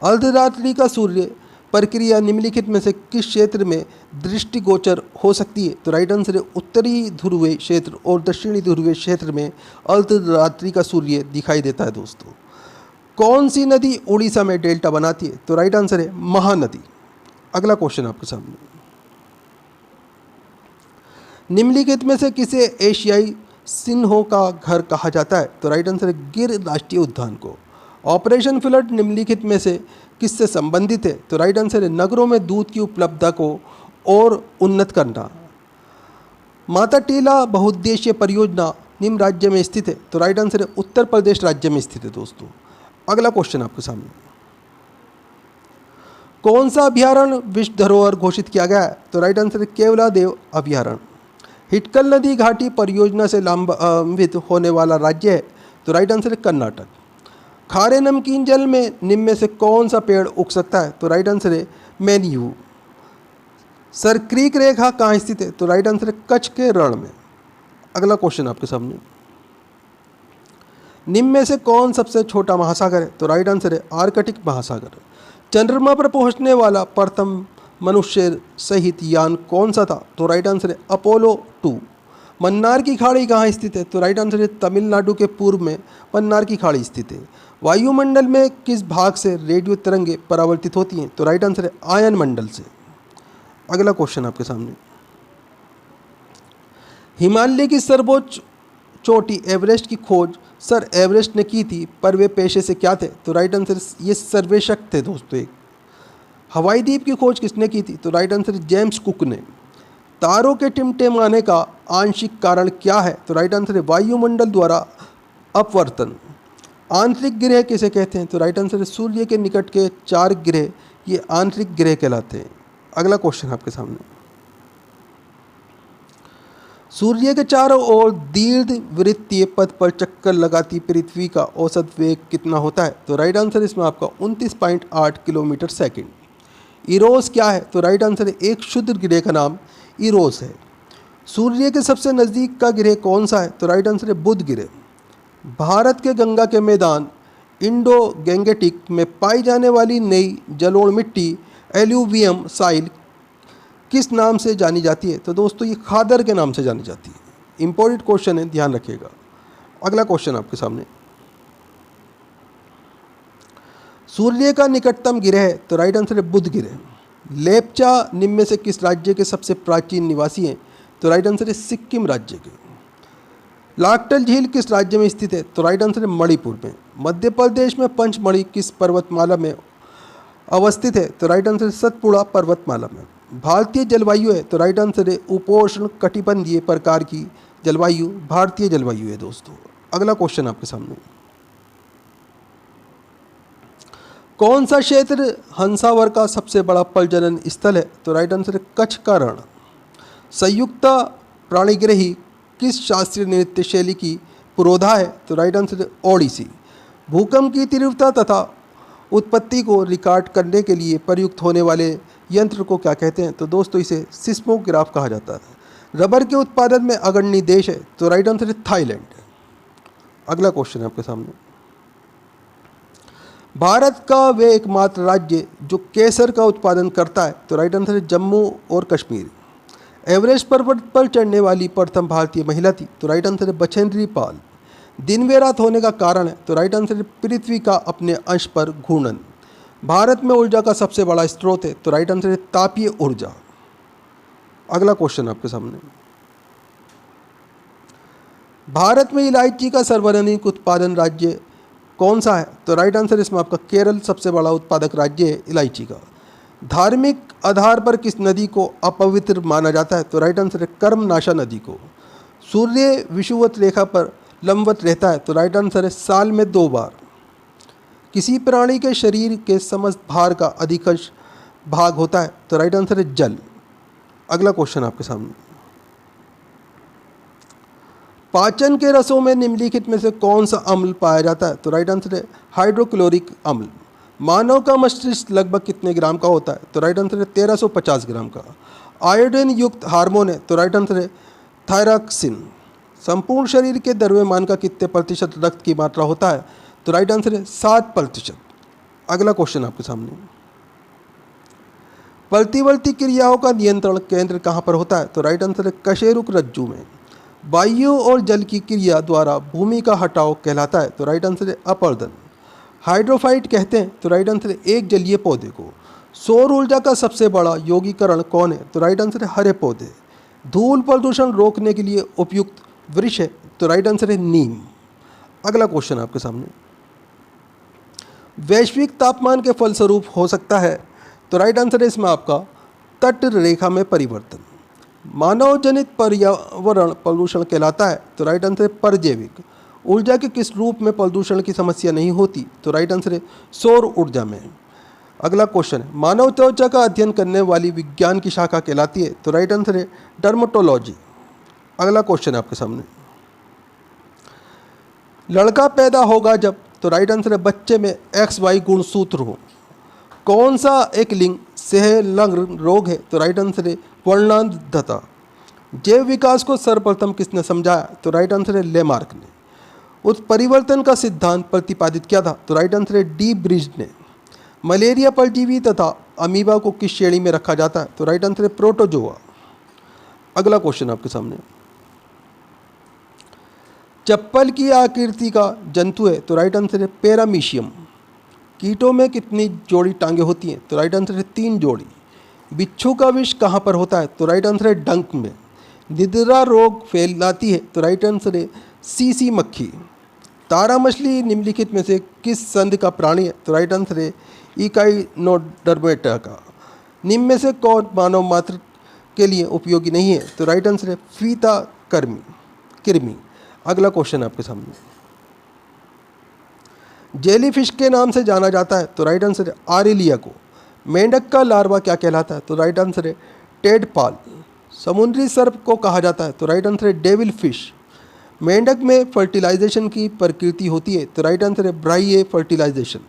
अर्धरात्रि का सूर्य प्रक्रिया निम्नलिखित में से किस क्षेत्र में दृष्टिगोचर हो सकती है? तो राइट आंसर है उत्तरी ध्रुवीय क्षेत्र और दक्षिणी ध्रुवीय क्षेत्र में अर्धरात्रि का सूर्य दिखाई देता है दोस्तों। कौन सी नदी उड़ीसा में डेल्टा बनाती है? तो राइट आंसर है महानदी। अगला क्वेश्चन आपके सामने, निम्नलिखित में से किसे एशियाई सिंहों का घर कहा जाता है? तो राइट आंसर है गिर राष्ट्रीय उद्यान को। ऑपरेशन फ्लड निम्नलिखित में से किससे संबंधित है? तो राइट आंसर है नगरों में दूध की उपलब्धता को और उन्नत करना। माता टीला बहुउद्देशीय परियोजना निम्न राज्य में स्थित है? तो राइट आंसर है उत्तर प्रदेश राज्य में स्थित है दोस्तों। अगला क्वेश्चन आपके सामने, कौन सा अभ्यारण्य विश्व धरोहर घोषित किया गया है? तो राइट आंसर है केवलादेव अभ्यारण्य। हिटकल नदी घाटी परियोजना से लाभान्वित होने वाला राज्य है? तो राइट आंसर है कर्नाटक। खारे नमकीन जल में निम्न में से कौन सा पेड़ उग सकता है? तो राइट आंसर है मैन्यू। सरक्रीक रेखा कहाँ स्थित है? तो राइट आंसर है कच्छ के रण में। अगला क्वेश्चन आपके सामने, निम्न में से कौन सबसे छोटा महासागर है? तो राइट आंसर है आर्कटिक महासागर। चंद्रमा पर पहुंचने वाला प्रथम मनुष्य सहित यान कौन सा था? तो राइट आंसर है अपोलो 2। मन्नार की खाड़ी कहाँ स्थित है? तो राइट आंसर है तमिलनाडु के पूर्व में मन्नार की खाड़ी स्थित है। वायुमंडल में किस भाग से रेडियो तरंगें परावर्तित होती हैं? तो राइट आंसर है आयन मंडल से। अगला क्वेश्चन आपके सामने, हिमालय की सर्वोच्च चोटी एवरेस्ट की खोज सर एवरेस्ट ने की थी, पर वे पेशे से क्या थे? तो राइट आंसर ये सर्वेक्षक थे दोस्तों। एक हवाई द्वीप की खोज किसने की थी? तो राइट आंसर जेम्स कुक ने। तारों के टिमटिमाने का आंशिक कारण क्या है? तो राइट आंसर है वायुमंडल द्वारा अपवर्तन। आंतरिक ग्रह किसे कहते हैं? तो राइट आंसर है सूर्य के निकट के 4 ग्रह ये आंतरिक ग्रह कहलाते हैं। अगला क्वेश्चन आपके सामने, सूर्य के चारों ओर दीर्घवृत्तीय पथ पर चक्कर लगाती पृथ्वी का औसत वेग कितना होता है? तो राइट आंसर इसमें आपका 29.8 किलोमीटर सेकंड। इरोस क्या है? तो राइट आंसर है एक क्षुद्र ग्रह का नाम इरोस है। सूर्य के सबसे नज़दीक का ग्रह कौन सा है? तो राइट आंसर है बुध ग्रह। भारत के गंगा के मैदान इंडो गैंगेटिक में पाई जाने वाली नई जलोढ़ मिट्टी एल्यूवियम साइल किस नाम से जानी जाती है? तो दोस्तों ये खादर के नाम से जानी जाती है। इंपॉर्टेंट क्वेश्चन है, ध्यान रखिएगा। अगला क्वेश्चन आपके सामने, सूर्य का निकटतम ग्रह है? तो राइट आंसर है बुध ग्रह। लेप्चा निम्न में से किस राज्य के सबसे प्राचीन निवासी हैं? तो राइट आंसर है सिक्किम राज्य के। लाकटल झील किस राज्य में स्थित है? तो राइट आंसर है मणिपुर में। मध्य प्रदेश में पंचमढ़ी किस पर्वतमाला में अवस्थित है? तो राइट आंसर है सतपुड़ा पर्वतमाला में। भारतीय जलवायु है? तो राइट आंसर है उपोष्ण कटिबंधीय प्रकार की जलवायु भारतीय जलवायु है दोस्तों। अगला क्वेश्चन आपके सामने, कौन सा क्षेत्र हंसावर का सबसे बड़ा प्रजनन स्थल है? तो राइट आंसर है कच्छ का रण। संयुक्त प्राणिग्रही किस शास्त्रीय नृत्य शैली की पुरोधा है? तो राइट आंसर है ओडिसी। भूकंप की तीव्रता तथा उत्पत्ति को रिकॉर्ड करने के लिए प्रयुक्त होने वाले यंत्र को क्या कहते हैं? तो दोस्तों इसे सिस्मोग्राफ कहा जाता है। रबर के उत्पादन में अग्रणी देश है? तो राइट आंसर है थाईलैंड। अगला क्वेश्चन है आपके सामने, भारत का वे एकमात्र राज्य जो केसर का उत्पादन करता है? तो राइट आंसर है जम्मू और कश्मीर। एवरेस्ट पर्वत पर चढ़ने वाली प्रथम भारतीय महिला थी? तो राइट आंसर है बछेंद्री पाल। दिन व रात होने का कारण है? तो राइट आंसर है पृथ्वी का अपने अंश पर घूर्णन। भारत में ऊर्जा का सबसे बड़ा स्रोत है? तो राइट आंसर है तापीय ऊर्जा। अगला क्वेश्चन आपके सामने, भारत में इलायची का सर्वाधिक उत्पादन राज्य कौन सा है? तो राइट आंसर इसमें आपका केरल सबसे बड़ा उत्पादक राज्य है इलायची का। धार्मिक आधार पर किस नदी को अपवित्र माना जाता है? तो राइट आंसर है कर्मनाशा नदी को। सूर्य विषुवत रेखा पर लंबवत रहता है? तो राइट आंसर है साल में 2 बार। किसी प्राणी के शरीर के समस्त भार का अधिकांश भाग होता है? तो राइट आंसर है जल। अगला क्वेश्चन आपके सामने, पाचन के रसों में निम्नलिखित में से कौन सा अम्ल पाया जाता है? तो राइट आंसर है हाइड्रोक्लोरिक अम्ल। मानव का मस्तिष्क लगभग कितने ग्राम का होता है? तो राइट आंसर है 1350 ग्राम का। आयोडीन युक्त हार्मोन है? तो राइट आंसर है थायरॉक्सिन। संपूर्ण शरीर के द्रव्यमान का कितने प्रतिशत रक्त की मात्रा होता है? तो राइट आंसर है 7%। अगला क्वेश्चन आपके सामने, प्रतिवर्ती क्रियाओं का नियंत्रण केंद्र कहाँ पर होता है? तो राइट आंसर है कशेरुक रज्जु में। वायु और जल की क्रिया द्वारा भूमि का हटाव कहलाता है? तो राइट आंसर है अपर्दन। हाइड्रोफाइट कहते हैं? तो राइट आंसर है एक जलीय पौधे को। सौर ऊर्जा का सबसे बड़ा यौगिकरण कौन है? तो राइट आंसर है हरे पौधे। धूल प्रदूषण रोकने के लिए उपयुक्त वृक्ष है? तो राइट आंसर है नीम। अगला क्वेश्चन आपके सामने, वैश्विक तापमान के फलस्वरूप हो सकता है? तो राइट आंसर है इसमें आपका तट रेखा में परिवर्तन। मानव जनित पर्यावरण प्रदूषण कहलाता है? तो राइट आंसर है परजैविक। ऊर्जा के किस रूप में प्रदूषण की समस्या नहीं होती? तो राइट आंसर है सौर ऊर्जा में। अगला क्वेश्चन है, मानव त्वचा का अध्ययन करने वाली विज्ञान की शाखा कहलाती है? तो राइट आंसर है डर्मेटोलॉजी। अगला क्वेश्चन है आपके सामने, लड़का पैदा होगा जब? तो राइट आंसर है बच्चे में XY गुणसूत्र हो। कौन सा एक लिंग सहलग्न रोग है? तो राइट आंसर है वर्णांधता। जैव विकास को सर्वप्रथम किसने समझाया? तो राइट आंसर है लेमार्क ने। उत्परिवर्तन का सिद्धांत प्रतिपादित किया था? तो राइट आंसर है डी ब्रिज ने। मलेरिया परजीवी तथा अमीबा को किस श्रेणी में रखा जाता है? तो राइट आंसर है प्रोटोजोआ। अगला क्वेश्चन आपके सामने, चप्पल की आकृति का जंतु है? तो राइट आंसर है पैरामीशियम। कीटों में कितनी जोड़ी टांगे होती हैं? तो राइट आंसर है 3 जोड़ी। बिच्छू का विष कहाँ पर होता है? तो राइट आंसर है डंक में। निद्रा रोग फैलाती है? तो राइट आंसर है सीसी मक्खी। तारा मछली निम्नलिखित में से किस संघ का प्राणी है? तो राइट आंसर है इकाइनोडर्मेटा का। निम्न में से कौन मानव मात्र के लिए उपयोगी नहीं है? तो राइट आंसर है फीता कृमि। अगला क्वेश्चन आपके सामने, जेलीफिश के नाम से जाना जाता है? तो राइट आंसर है आरेलिया को। मेंढक का लार्वा क्या कहलाता है? तो राइट आंसर है टेडपाल। समुद्री सर्प को कहा जाता है? तो राइट आंसर है डेविल फिश। मेंढक में फर्टिलाइजेशन की प्रकृति होती है? तो राइट आंसर है ब्राइये फर्टिलाइजेशन।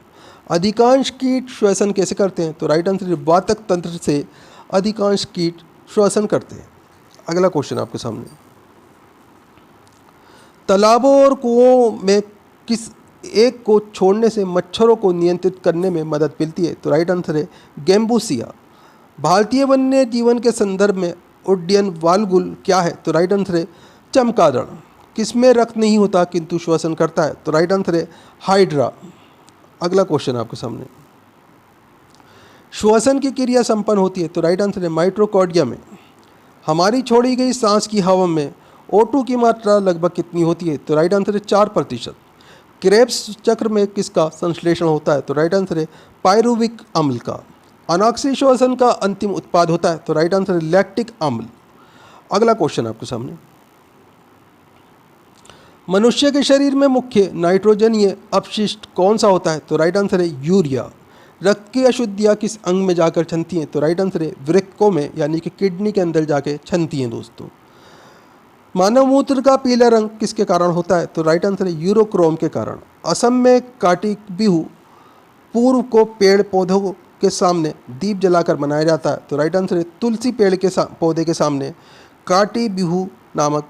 अधिकांश कीट श्वसन कैसे करते हैं? तो राइट आंसर है वातक तंत्र से अधिकांश कीट श्वसन करते हैं। अगला क्वेश्चन आपके सामने, तालाबों और कुओं में किस एक को छोड़ने से मच्छरों को नियंत्रित करने में मदद मिलती है? तो राइट आंसर है गेम्बूसिया। भारतीय वन्य जीवन के संदर्भ में उड्डयन वालगुल क्या है? तो राइट आंसर है चमगादड़। किसमें रक्त नहीं होता किंतु श्वसन करता है? तो राइट आंसर है हाइड्रा। अगला क्वेश्चन आपके सामने, श्वसन की क्रिया संपन्न होती है? तो राइट आंसर है माइटोकॉन्ड्रिया में। हमारी छोड़ी गई सांस की हवा में O2 की मात्रा लगभग कितनी होती है? तो राइट आंसर है 4%। क्रेब्स चक्र में किसका संश्लेषण होता है? तो राइट आंसर है पायरुविक अम्ल का। अनाक्षी श्वसन का अंतिम उत्पाद होता है? तो राइट आंसर है लैक्टिक अम्ल। अगला क्वेश्चन आपके सामने, मनुष्य के शरीर में मुख्य नाइट्रोजनीय अपशिष्ट कौन सा होता है? तो राइट आंसर है यूरिया। रक्त की अशुद्धियाँ किस अंग में जाकर छनती हैं? तो राइट आंसर है वृक्कों में, यानी कि किडनी के अंदर जाके छनती हैं दोस्तों। मानव मूत्र का पीला रंग किसके कारण होता है? तो राइट आंसर है यूरोक्रोम के कारण। असम में कार्तिक बिहू पूर्व को पेड़ पौधों के सामने दीप जलाकर मनाया जाता है? तो राइट आंसर है तुलसी पेड़ के पौधे के सामने कार्तिक बिहू नामक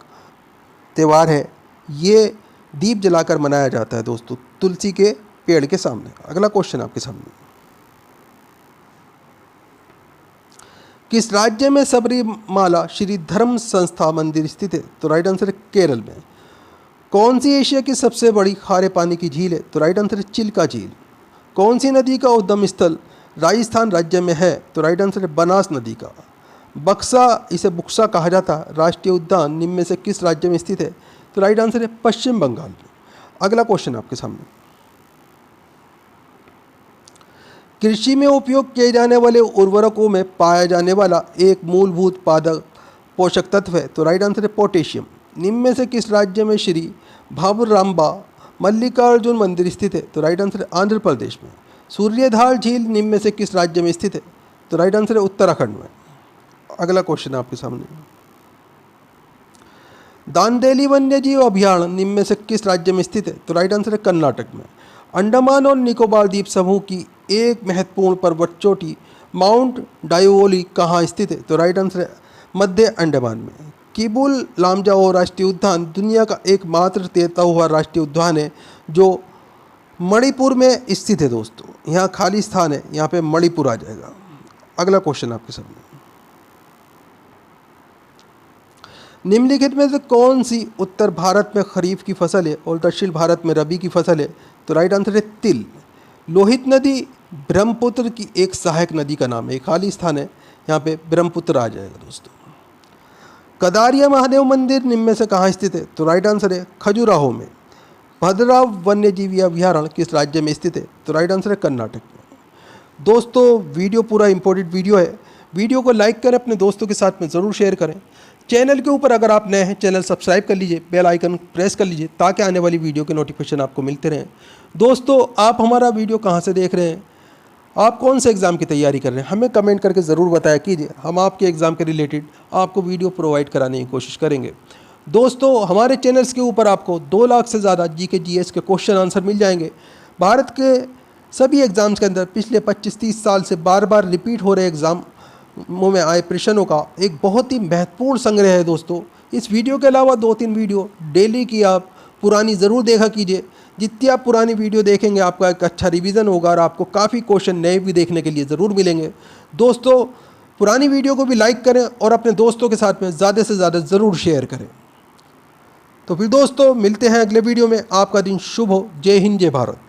त्यौहार है, ये दीप जलाकर मनाया जाता है दोस्तों तुलसी के पेड़ के सामने। अगला क्वेश्चन आपके सामने, किस राज्य में सबरीमाला श्री धर्म संस्था मंदिर स्थित है? तो राइट आंसर है केरल में। कौन सी एशिया की सबसे बड़ी खारे पानी की झील है? तो राइट आंसर है चिल्का झील। कौन सी नदी का उद्गम स्थल राजस्थान राज्य में है? तो राइट आंसर है बनास नदी का। बक्सा, इसे बुक्सा कहा जाता है, राष्ट्रीय उद्यान निम्न में से किस राज्य में स्थित है? तो राइट आंसर है पश्चिम बंगाल में। अगला क्वेश्चन आपके सामने, कृषि में उपयोग किए जाने वाले उर्वरकों में पाया जाने वाला एक मूलभूत पादप पोषक तत्व है? तो राइट आंसर है पोटेशियम। निम्न में से किस राज्य में श्री भाबराम्बा मल्लिकार्जुन मंदिर स्थित है? तो राइट आंसर है आंध्र प्रदेश में। सूर्यधार झील निम्न में से किस राज्य में स्थित है? तो राइट आंसर है उत्तराखंड में। अगला क्वेश्चन आपके सामने, दांदेली वन्यजीव अभयारण्य निम्न में से किस राज्य में स्थित है? तो राइट आंसर है कर्नाटक में। अंडमान और निकोबार द्वीप समूह की एक महत्वपूर्ण पर्वत चोटी माउंट डायोली कहाँ स्थित है? तो राइट आंसर है मध्य अंडमान में। किबुल लामजाओ राष्ट्रीय उद्यान दुनिया का एकमात्र तैरता हुआ राष्ट्रीय उद्यान है जो मणिपुर में स्थित है दोस्तों। यहाँ खाली स्थान है, यहाँ पे मणिपुर आ जाएगा। अगला क्वेश्चन आपके सामने, निम्नलिखित में से कौन सी उत्तर भारत में खरीफ की फसल है और दक्षिण भारत में रबी की फसल है? तो राइट आंसर है तिल। लोहित नदी ब्रह्मपुत्र की एक सहायक नदी का नाम है, खाली स्थान है, यहाँ पे ब्रह्मपुत्र आ जाएगा दोस्तों। कदारिया महादेव मंदिर निम्न में से कहाँ स्थित है? तो राइट आंसर है खजुराहो में। भद्रराव वन्यजीवी अभयारण्य किस राज्य में स्थित है? तो राइट आंसर है कर्नाटक में। दोस्तों वीडियो पूरा इंपॉर्टेंट वीडियो है, वीडियो को लाइक करें, अपने दोस्तों के साथ में ज़रूर शेयर करें। चैनल के ऊपर अगर आप नए हैं, चैनल सब्सक्राइब कर लीजिए, बेल आइकन प्रेस कर लीजिए ताकि आने वाली वीडियो के नोटिफिकेशन आपको मिलते रहें। दोस्तों आप हमारा वीडियो कहाँ से देख रहे हैं, आप कौन से एग्ज़ाम की तैयारी कर रहे हैं, हमें कमेंट करके ज़रूर बताया कीजिए। हम आपके एग्ज़ाम के रिलेटेड आपको वीडियो प्रोवाइड कराने की कोशिश करेंगे। दोस्तों हमारे चैनल्स के ऊपर आपको 2 लाख से ज़्यादा GK GS के क्वेश्चन आंसर मिल जाएंगे। भारत के सभी एग्ज़ाम्स के अंदर पिछले 25-30 साल से बार बार रिपीट हो रहे एग्ज़ाम में आए प्रश्नों का एक बहुत ही महत्वपूर्ण संग्रह है दोस्तों। इस वीडियो के अलावा 2-3 वीडियो डेली की आप पुरानी ज़रूर देखा कीजिए। जितनी आप पुरानी वीडियो देखेंगे आपका एक अच्छा रिवीजन होगा और आपको काफ़ी क्वेश्चन नए भी देखने के लिए ज़रूर मिलेंगे। दोस्तों पुरानी वीडियो को भी लाइक करें और अपने दोस्तों के साथ में ज़्यादा से ज़्यादा ज़रूर शेयर करें। तो फिर दोस्तों मिलते हैं अगले वीडियो में। आपका दिन शुभ हो। जय हिंद, जय भारत।